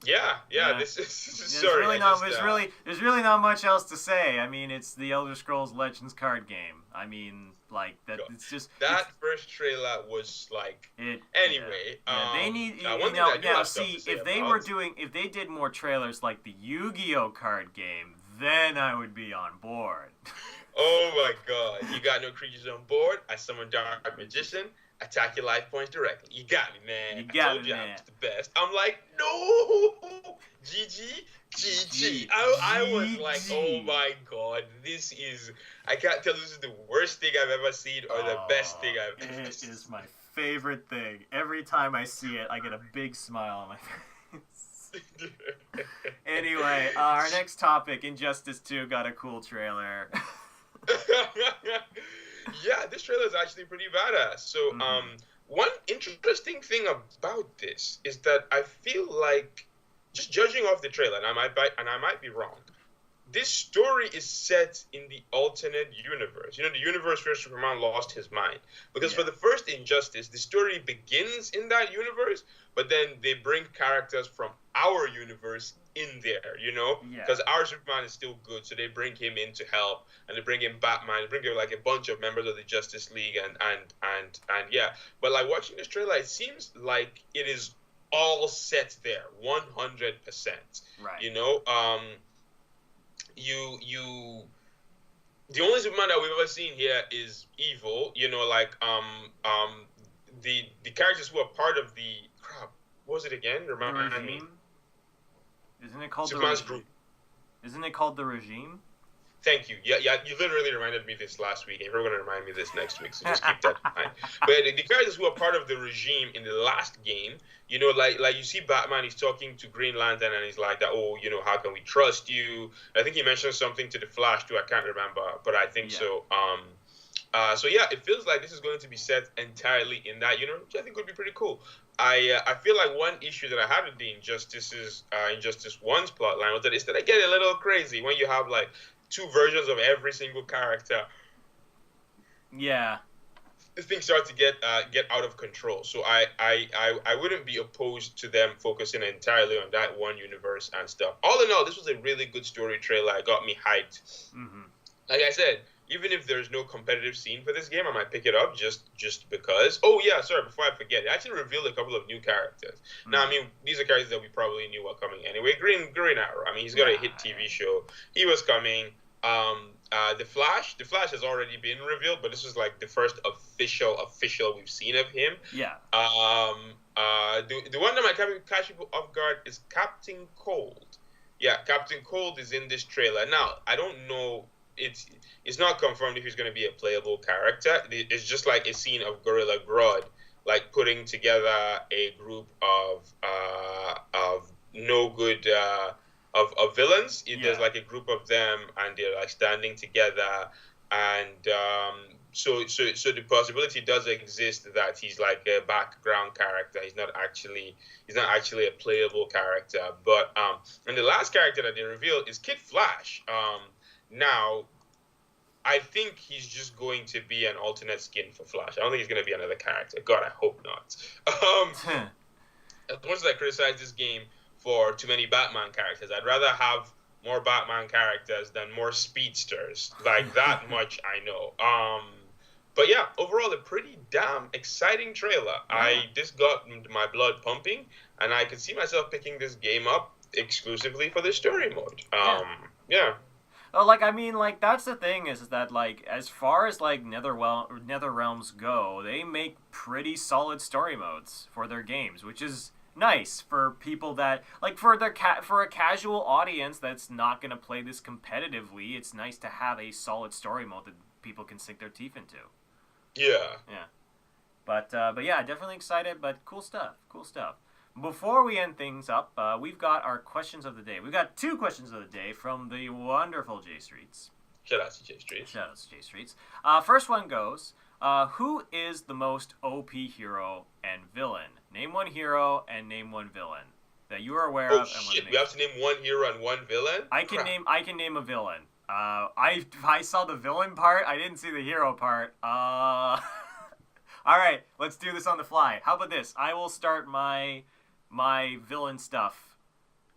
Yeah. Yeah. This is There's sorry. really I not just there's really not much else to say. I mean, it's the Elder Scrolls Legends card game. I mean, like that. God. It's just That first trailer was like. it. Yeah. Anyway, Yeah, they need one thing that I do yeah. have stuff to See, say about. if they did more trailers like the Yu-Gi-Oh card game, then I would be on board. Oh my God! You got no creatures on board. I summon Dark Magician. Attack your life points directly. You got me, man. You I got told me, you I man. was the best. I'm like, no, GG. I was like, oh my God, this is. I can't tell if this is the worst thing I've ever seen or the best thing I've ever It seen. is my favorite thing. Every time I see it, I get a big smile on my face. Anyway, our next topic, Injustice 2, got a cool trailer. Yeah, this trailer is actually pretty badass. So, one interesting thing about this is that I feel like, just judging off the trailer, and I might be wrong. This story is set in the alternate universe. You know, the universe where Superman lost his mind. Because for the first Injustice, the story begins in that universe, but then they bring characters from our universe in there, you know? Because our Superman is still good, so they bring him in to help, and they bring in Batman, they bring in like a bunch of members of the Justice League, and yeah. But like watching this trailer, it seems like it is all set there, 100%. Right. You know, the only Superman that we've ever seen here is evil. You know, like the characters who are part of the crap. What was it again? Remind me. Isn't it called Superman's the Regime? group? Isn't it called the Regime? Thank you. Yeah. You literally reminded me this last week, and you're going to remind me this next week. So just keep that in mind. But the characters who are part of the Regime in the last game, you know, like you see Batman, he's talking to Green Lantern, and he's like that. Oh, you know, how can we trust you? I think he mentioned something to the Flash too. I can't remember, but I think so. So yeah, it feels like this is going to be set entirely in that universe, which I think would be pretty cool. I feel like one issue that I had with the Injustice 1's plotline was that I get a little crazy when you have like two versions of every single character. Yeah. Things start to get out of control. So I wouldn't be opposed to them focusing entirely on that one universe and stuff. All in all, this was a really good story trailer. It got me hyped. Mm-hmm. Like I said, even if there's no competitive scene for this game, I might pick it up just because. Oh yeah, sorry, before I forget, it actually revealed a couple of new characters. Mm-hmm. Now, I mean, these are characters that we probably knew were coming anyway. Green Arrow. I mean, he's got a hit TV show. He was coming. The Flash has already been revealed, but this is like the first official we've seen of him. Yeah. The one that might catch people off guard is Captain Cold. Yeah, Captain Cold is in this trailer. Now, I don't know. It's not confirmed if he's going to be a playable character. It's just like a scene of Gorilla Grodd, like putting together a group of no good. Of villains. There's like a group of them, and they're like standing together, and so the possibility does exist that he's like a background character. He's not actually a playable character. But and the last character that they revealed is Kid Flash. Now, I think he's just going to be an alternate skin for Flash. I don't think he's going to be another character. God, I hope not. As much as I criticize this game for too many Batman characters, I'd rather have more Batman characters than more speedsters. Like, that much I know. But yeah, overall, a pretty damn exciting trailer. Yeah. This got my blood pumping, and I could see myself picking this game up exclusively for the story mode. Yeah. Well, like, I mean, like, that's the thing is that, like, as far as, like, NetherRealms go, they make pretty solid story modes for their games, which is nice for people that, like, for a casual audience that's not going to play this competitively. It's nice to have a solid story mode that people can sink their teeth into. Yeah. But yeah, definitely excited, but cool stuff. Before we end things up, we've got our questions of the day. We've got 2 questions of the day from the wonderful J Streets. Shout out to J Streets. First one goes, who is the most OP hero and villain? Name one hero and name one villain that you are aware of. Shit, we have to name one hero and one villain? I can name a villain. I saw the villain part. I didn't see the hero part. All right, let's do this on the fly. How about this? I will start my villain stuff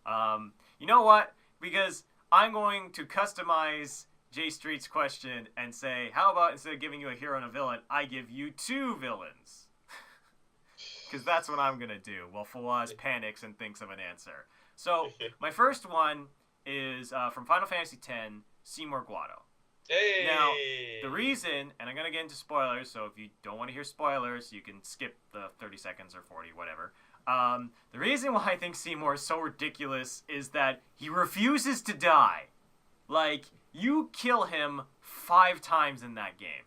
You know what? Because I'm going to customize J Street's question and say, how about instead of giving you a hero and a villain, I give you 2 villains? Because that's what I'm going to do while Fawaz panics and thinks of an answer. So, my first one is from Final Fantasy X, Seymour Guado. Hey! Now, the reason, and I'm going to get into spoilers, so if you don't want to hear spoilers, you can skip the 30 seconds or 40, whatever. The reason why I think Seymour is so ridiculous is that he refuses to die. Like, you kill him 5 times in that game.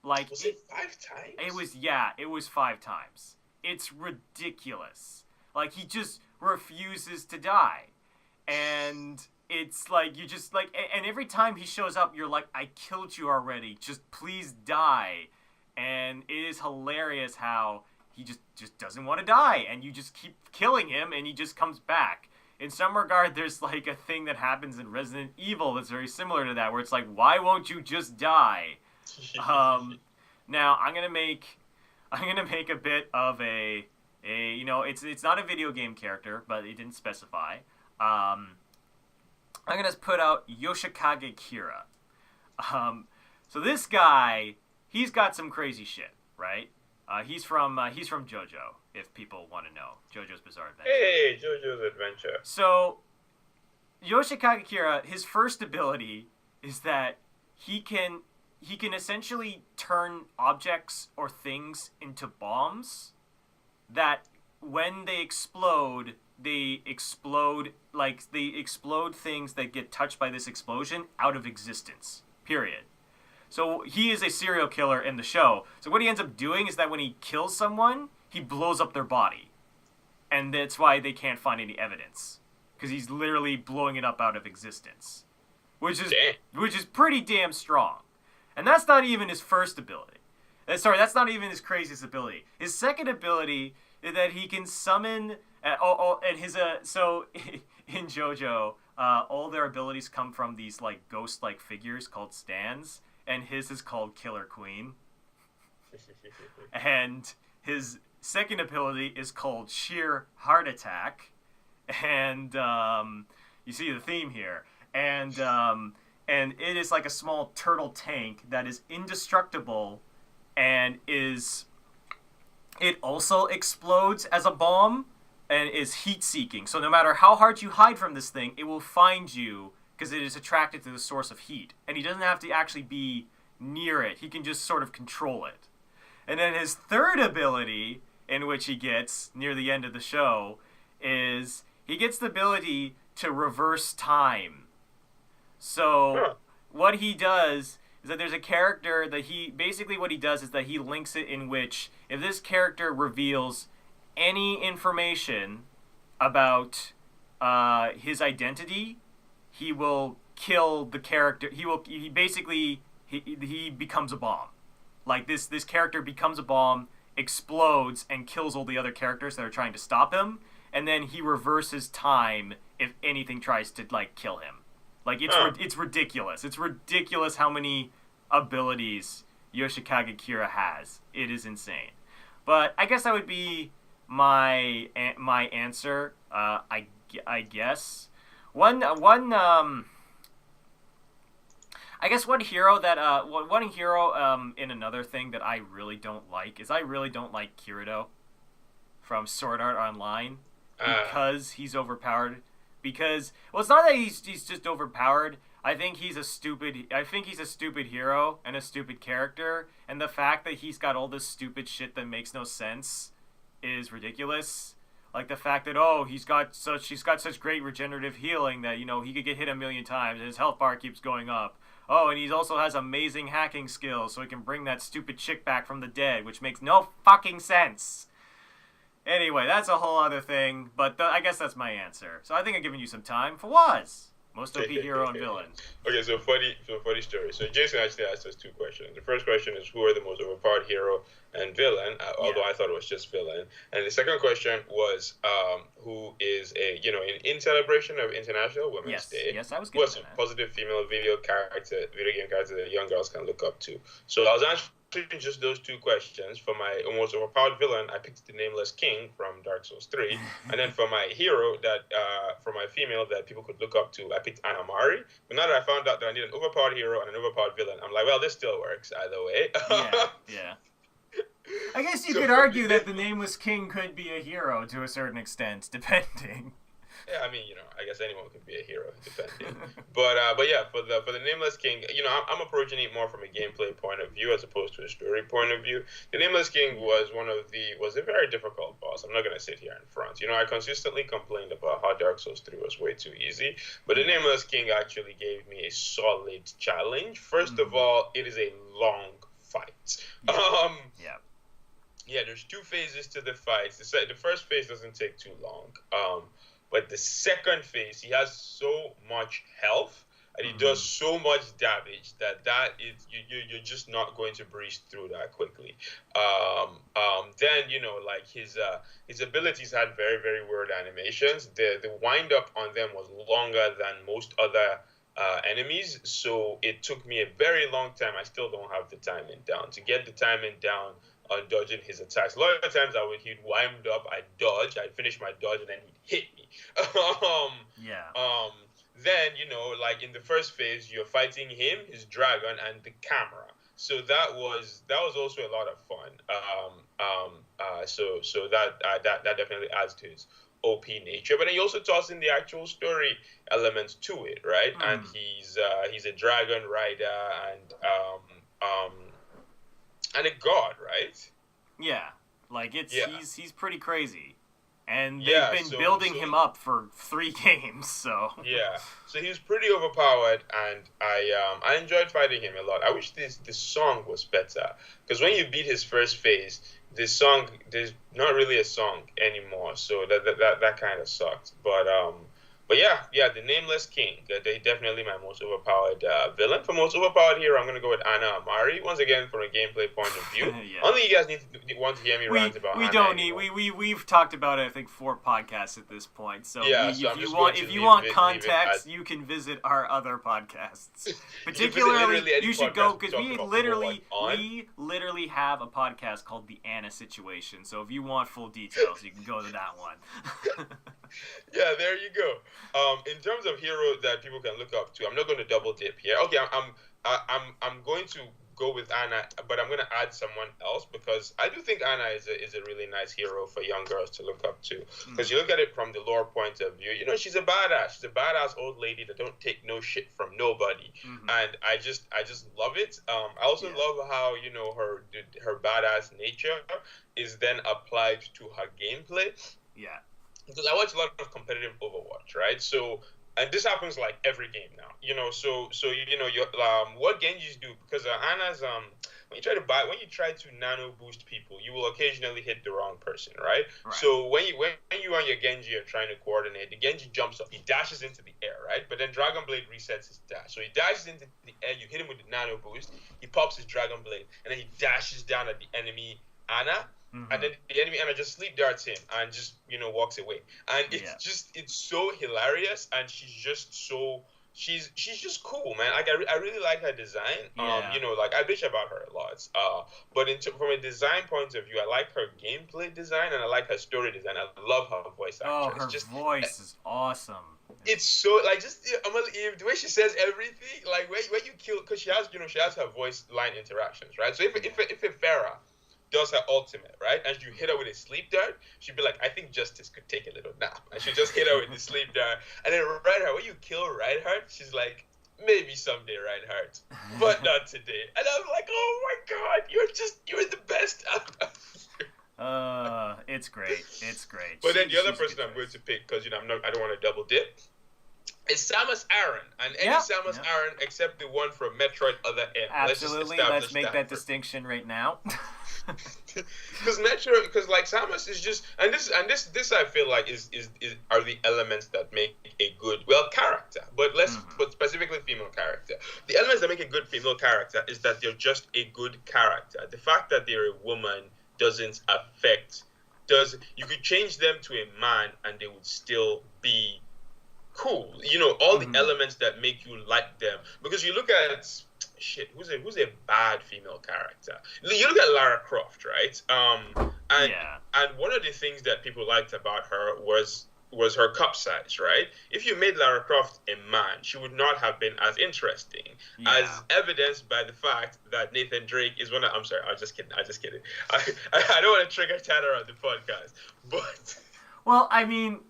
Like, was it 5 times? It was 5 times. It's ridiculous. Like, he just refuses to die. And it's like, you just, like, and every time he shows up, you're like, I killed you already. Just please die. And it is hilarious how he just doesn't want to die. And you just keep killing him, and he just comes back. In some regard, there's, like, a thing that happens in Resident Evil that's very similar to that, where it's like, why won't you just die? Now I'm gonna make a bit of a it's not a video game character, but it didn't specify. I'm gonna put out Yoshikage Kira. So this guy, he's got some crazy shit, right? He's from JoJo, if people want to know. JoJo's Bizarre Adventure. Hey, JoJo's Adventure. So Yoshikage Kira, his first ability is that he can essentially turn objects or things into bombs that when they explode things that get touched by this explosion out of existence. Period. So he is a serial killer in the show. So what he ends up doing is that when he kills someone, he blows up their body. And that's why they can't find any evidence. Because he's literally blowing it up out of existence. Which is pretty damn strong. And that's not even his first ability. That's not even his craziest ability. His second ability is that he can summon... So, in JoJo, all their abilities come from these, like, ghost-like figures called stands. And his is called Killer Queen. And his second ability is called Sheer Heart Attack. And you see the theme here. And it is like a small turtle tank that is indestructible and it also explodes as a bomb and is heat-seeking. So no matter how hard you hide from this thing, it will find you because it is attracted to the source of heat. And he doesn't have to actually be near it. He can just sort of control it. And then his third ability, in which he gets near the end of the show, is he gets the ability to reverse time. So what he does is that there's a character that what he does is that he links it in which if this character reveals any information about his identity, he will kill the character. He becomes a bomb. Like this character becomes a bomb, explodes, and kills all the other characters that are trying to stop him, and then he reverses time if anything tries to, like, kill him. Like, it's ridiculous. It's ridiculous how many abilities Yoshikage Kira has. It is insane. But I guess that would be my answer. I guess one hero in another thing that I really don't like is I really don't like Kirito from Sword Art Online because he's overpowered. Because, well, it's not that he's just overpowered. I think he's a stupid hero and a stupid character, and the fact that he's got all this stupid shit that makes no sense is ridiculous. Like the fact that he's got such great regenerative healing that he could get hit 1,000,000 times and his health bar keeps going up. Oh, and he also has amazing hacking skills, so he can bring that stupid chick back from the dead, which makes no fucking sense. Anyway, that's a whole other thing, but I guess that's my answer. So I think I've given you some time for Waz. Most OP hero and villain. Okay, so funny story. So Jason actually asked us 2 questions. The first question is, who are the most overpowered hero and villain? Although I thought it was just villain. And the second question was, who is in celebration of International Women's Day? Yes, I was good. What's a positive female video game character that young girls can look up to? So I was answering just those two questions, for my almost overpowered villain, I picked the Nameless King from Dark Souls 3. And then for my hero, for my female that people could look up to, I picked Anamari. But now that I found out that I need an overpowered hero and an overpowered villain, I'm like, well, this still works either way. Yeah. I guess you could argue that the Nameless King could be a hero to a certain extent, depending. Yeah, I mean, I guess anyone could be a hero, depending. But yeah, for the Nameless King, I'm approaching it more from a gameplay point of view as opposed to a story point of view. The Nameless King was a very difficult boss. I'm not gonna sit here in front. I consistently complained about how Dark Souls 3 was way too easy, but the Nameless King actually gave me a solid challenge. First of all, it is a long fight. Yeah, there's two phases to the fight. The first phase doesn't take too long. But the second phase, he has so much health and he does so much damage that is you're just not going to breeze through that quickly. Then like his abilities had very, very weird animations. The wind up on them was longer than most other enemies, so it took me a very long time. I still don't have the timing down. To get the timing down on dodging his attacks, a lot of times he'd wind up, I'd dodge, I'd finish my dodge, and then he'd hit me. Then like in the first phase, you're fighting him, his dragon, and the camera. So that was also a lot of fun. So that definitely adds to his OP nature. But then you also toss in the actual story elements to it, right? And he's a dragon rider and a god, right? Yeah, like he's pretty crazy. And they've been building him up for 3 games, so... Yeah, so he was pretty overpowered, and I enjoyed fighting him a lot. I wish this song was better, because when you beat his first phase, this song, there's not really a song anymore, so that kind of sucked. But yeah, the Nameless King, they definitely my most overpowered villain. For most overpowered hero, I'm going to go with Ana Amari. Once again, from a gameplay point of view. Only you guys want to hear me rant about We Ana don't need... anymore. We've talked about it, I think, 4 podcasts at this point. So, if you want context, you can visit our other podcasts. Particularly, you should go, because we literally have a podcast called The Ana Situation. So if you want full details, you can go to that one. Yeah, there you go. In terms of heroes that people can look up to, I'm not going to double dip here. Okay, I'm going to go with Ana, but I'm going to add someone else because I do think Ana is a really nice hero for young girls to look up to. Because you look at it from the lore point of view, she's a badass. She's a badass old lady that don't take no shit from nobody, and I just love it. I also love how her badass nature is then applied to her gameplay. Yeah. Because I watch a lot of competitive Overwatch, right? So, and this happens like every game now, what Genjis do, because Ana's when you try to nano boost people, you will occasionally hit the wrong person, right? So when you and your Genji are trying to coordinate, the Genji jumps up, he dashes into the air, right? But then Dragon Blade resets his dash, so he dashes into the air, you hit him with the nano boost, he pops his Dragon Blade, and then he dashes down at the enemy Ana. And then the enemy Ana just sleep darts him and just walks away, and it's so hilarious, and she's just cool, man. Like I really like her design. Like I bitch about her a lot. But from a design point of view, I like her gameplay design and I like her story design. I love her voice actress. Her voice is awesome. It's so like the way she says everything, like when you kill, because she has her voice line interactions, right? So if a Farah does her ultimate, right? And you hit her with a sleep dart, she'd be like, I think Justice could take a little nap. And she'll just hit her with the sleep dart. And then Reinhardt, when you kill Reinhardt, she's like, maybe someday, Reinhardt, but not today. And I'm like, oh my God, you're the best. It's great. It's great. But then the other person I'm going to pick, because I don't want to double dip, is Samus Aran, and any Samus Aran except the one from Metroid Other M. Absolutely, let's make that distinction right now. Because Samus is just, and this I feel like is are the elements that make a good character, but specifically female character. The elements that make a good female character is that they're just a good character. The fact that they're a woman doesn't affect. You could change them to a man and they would still be cool. All the elements that make you like them, because you look at shit, who's a bad female character? You look at Lara Croft, right? And Yeah. and one of the things that people liked about her was her cup size, right? If you made Lara Croft a man, she would not have been as interesting, Yeah. as evidenced by the fact that Nathan Drake is one of. I'm sorry, I'm just kidding. I don't want to trigger Tanner on the podcast, but. Well, I mean,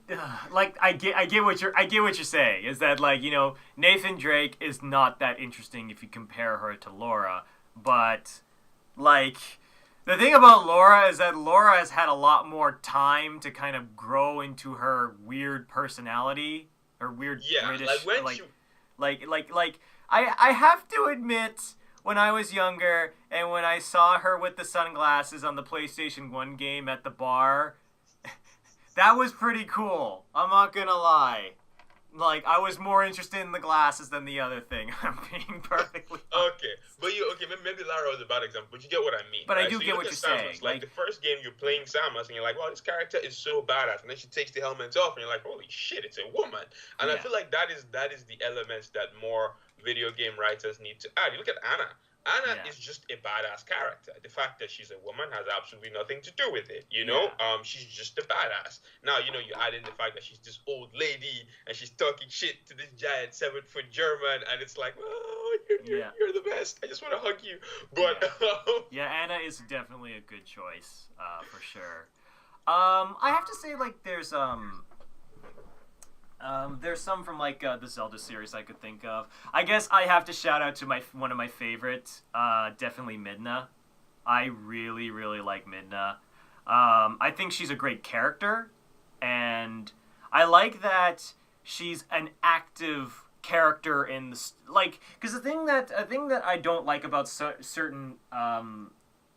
like I get what you're saying is that, like, you know, Nathan Drake is not that interesting if you compare her to Laura, but like the thing about Laura is that Laura has had a lot more time to kind of grow into her weird personality, her weird British, like when I have to admit, when I was younger and when I saw her with the sunglasses on the PlayStation 1 game at the bar, that was pretty cool. I'm not gonna lie. Like, I was more interested in the glasses than the other thing. I'm being perfectly honest. Okay, maybe Lara was a bad example, but you get what I mean. But right? I do so get what you're saying. Like the first game, you're playing Samus, and you're like, "Wow, this character is so badass," and then she takes the helmet off, and you're like, "Holy shit, it's a woman!" And I feel like that is the elements that more video game writers need to add. You look at Anna. Anna is just a badass character. The fact that she's a woman has absolutely nothing to do with it, you know? Yeah. She's just a badass. Now, you know, you add in the fact that she's this old lady and she's talking shit to this giant 7-foot German, and it's like, oh, you're the best. I just want to hug you. But yeah, Anna is definitely a good choice, for sure. I have to say, like, there's some from, like, the Zelda series I could think of. I guess I have to shout out to one of my favorites, definitely Midna. I really, really like Midna. I think she's a great character, and I like that she's an active character in the like, because the thing that I don't like about certain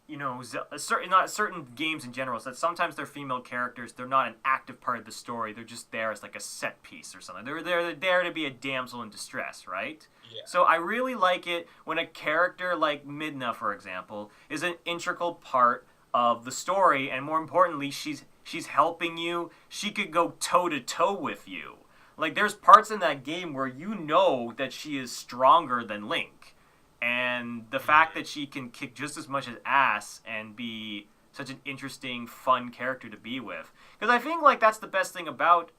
you know, certain games in general is that sometimes they're female characters. They're not an active part of the story. They're just there as like a set piece or something. They're there to be a damsel in distress, right? Yeah. So I really like it when a character like Midna, for example, is an integral part of the story, and more importantly, she's helping you. She could go toe to toe with you. Like, there's parts in that game where you know that she is stronger than Link. And the fact that she can kick just as much as ass and be such an interesting, fun character to be with. Because I think, like, that's the best thing about,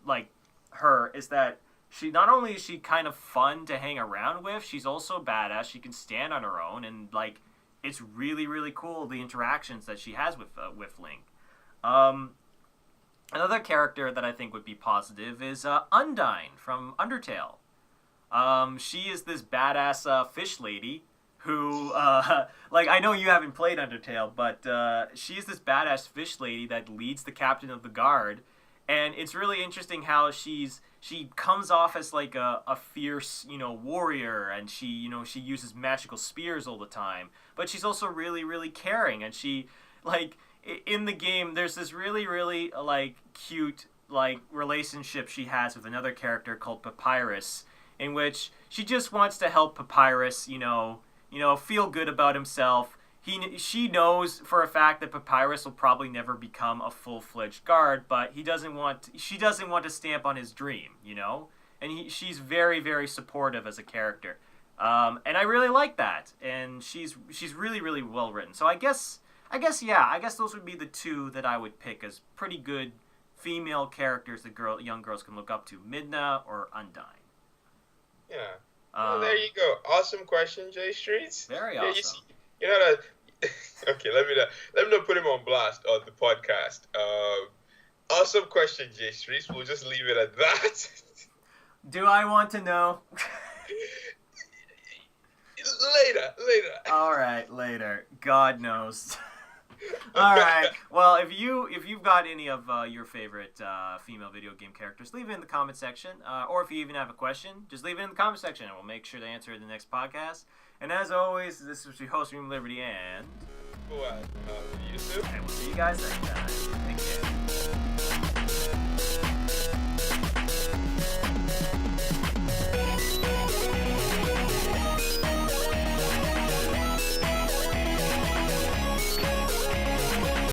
like, her, is that she, not only is she kind of fun to hang around with, she's also badass. She can stand on her own, and, like, it's really, really cool, the interactions that she has with Link. Another character that I think would be positive is Undying from Undertale. She is this badass fish lady who, like, I know you haven't played Undertale, but she is this badass fish lady that leads the captain of the guard, and it's really interesting how she comes off as like a fierce, you know, warrior, and she uses magical spears all the time, but she's also really, really caring, and she, like, in the game, there's this really, really, like, cute, like, relationship she has with another character called Papyrus, in which she just wants to help Papyrus, you know, feel good about himself. She knows for a fact that Papyrus will probably never become a full-fledged guard, but she doesn't want to stamp on his dream, you know? And she's very, very supportive as a character. And I really like that. And she's really, really well written. So I guess those would be the two that I would pick as pretty good female characters that young girls can look up to: Midna or Undying. Yeah. Well, there you go. Awesome question, Jay Streets. Very awesome. You know that. Okay, let me not put him on blast on the podcast. Awesome question, Jay Streets. We'll just leave it at that. Do I want to know? Later. All right, later. God knows. All right. Well, if you've got any of your favorite female video game characters, leave it in the comment section. Or if you even have a question, just leave it in the comment section, and we'll make sure to answer it in the next podcast. And as always, this is your host, Room Liberty, and Yusuf. And we'll see you guys next time. Thank you.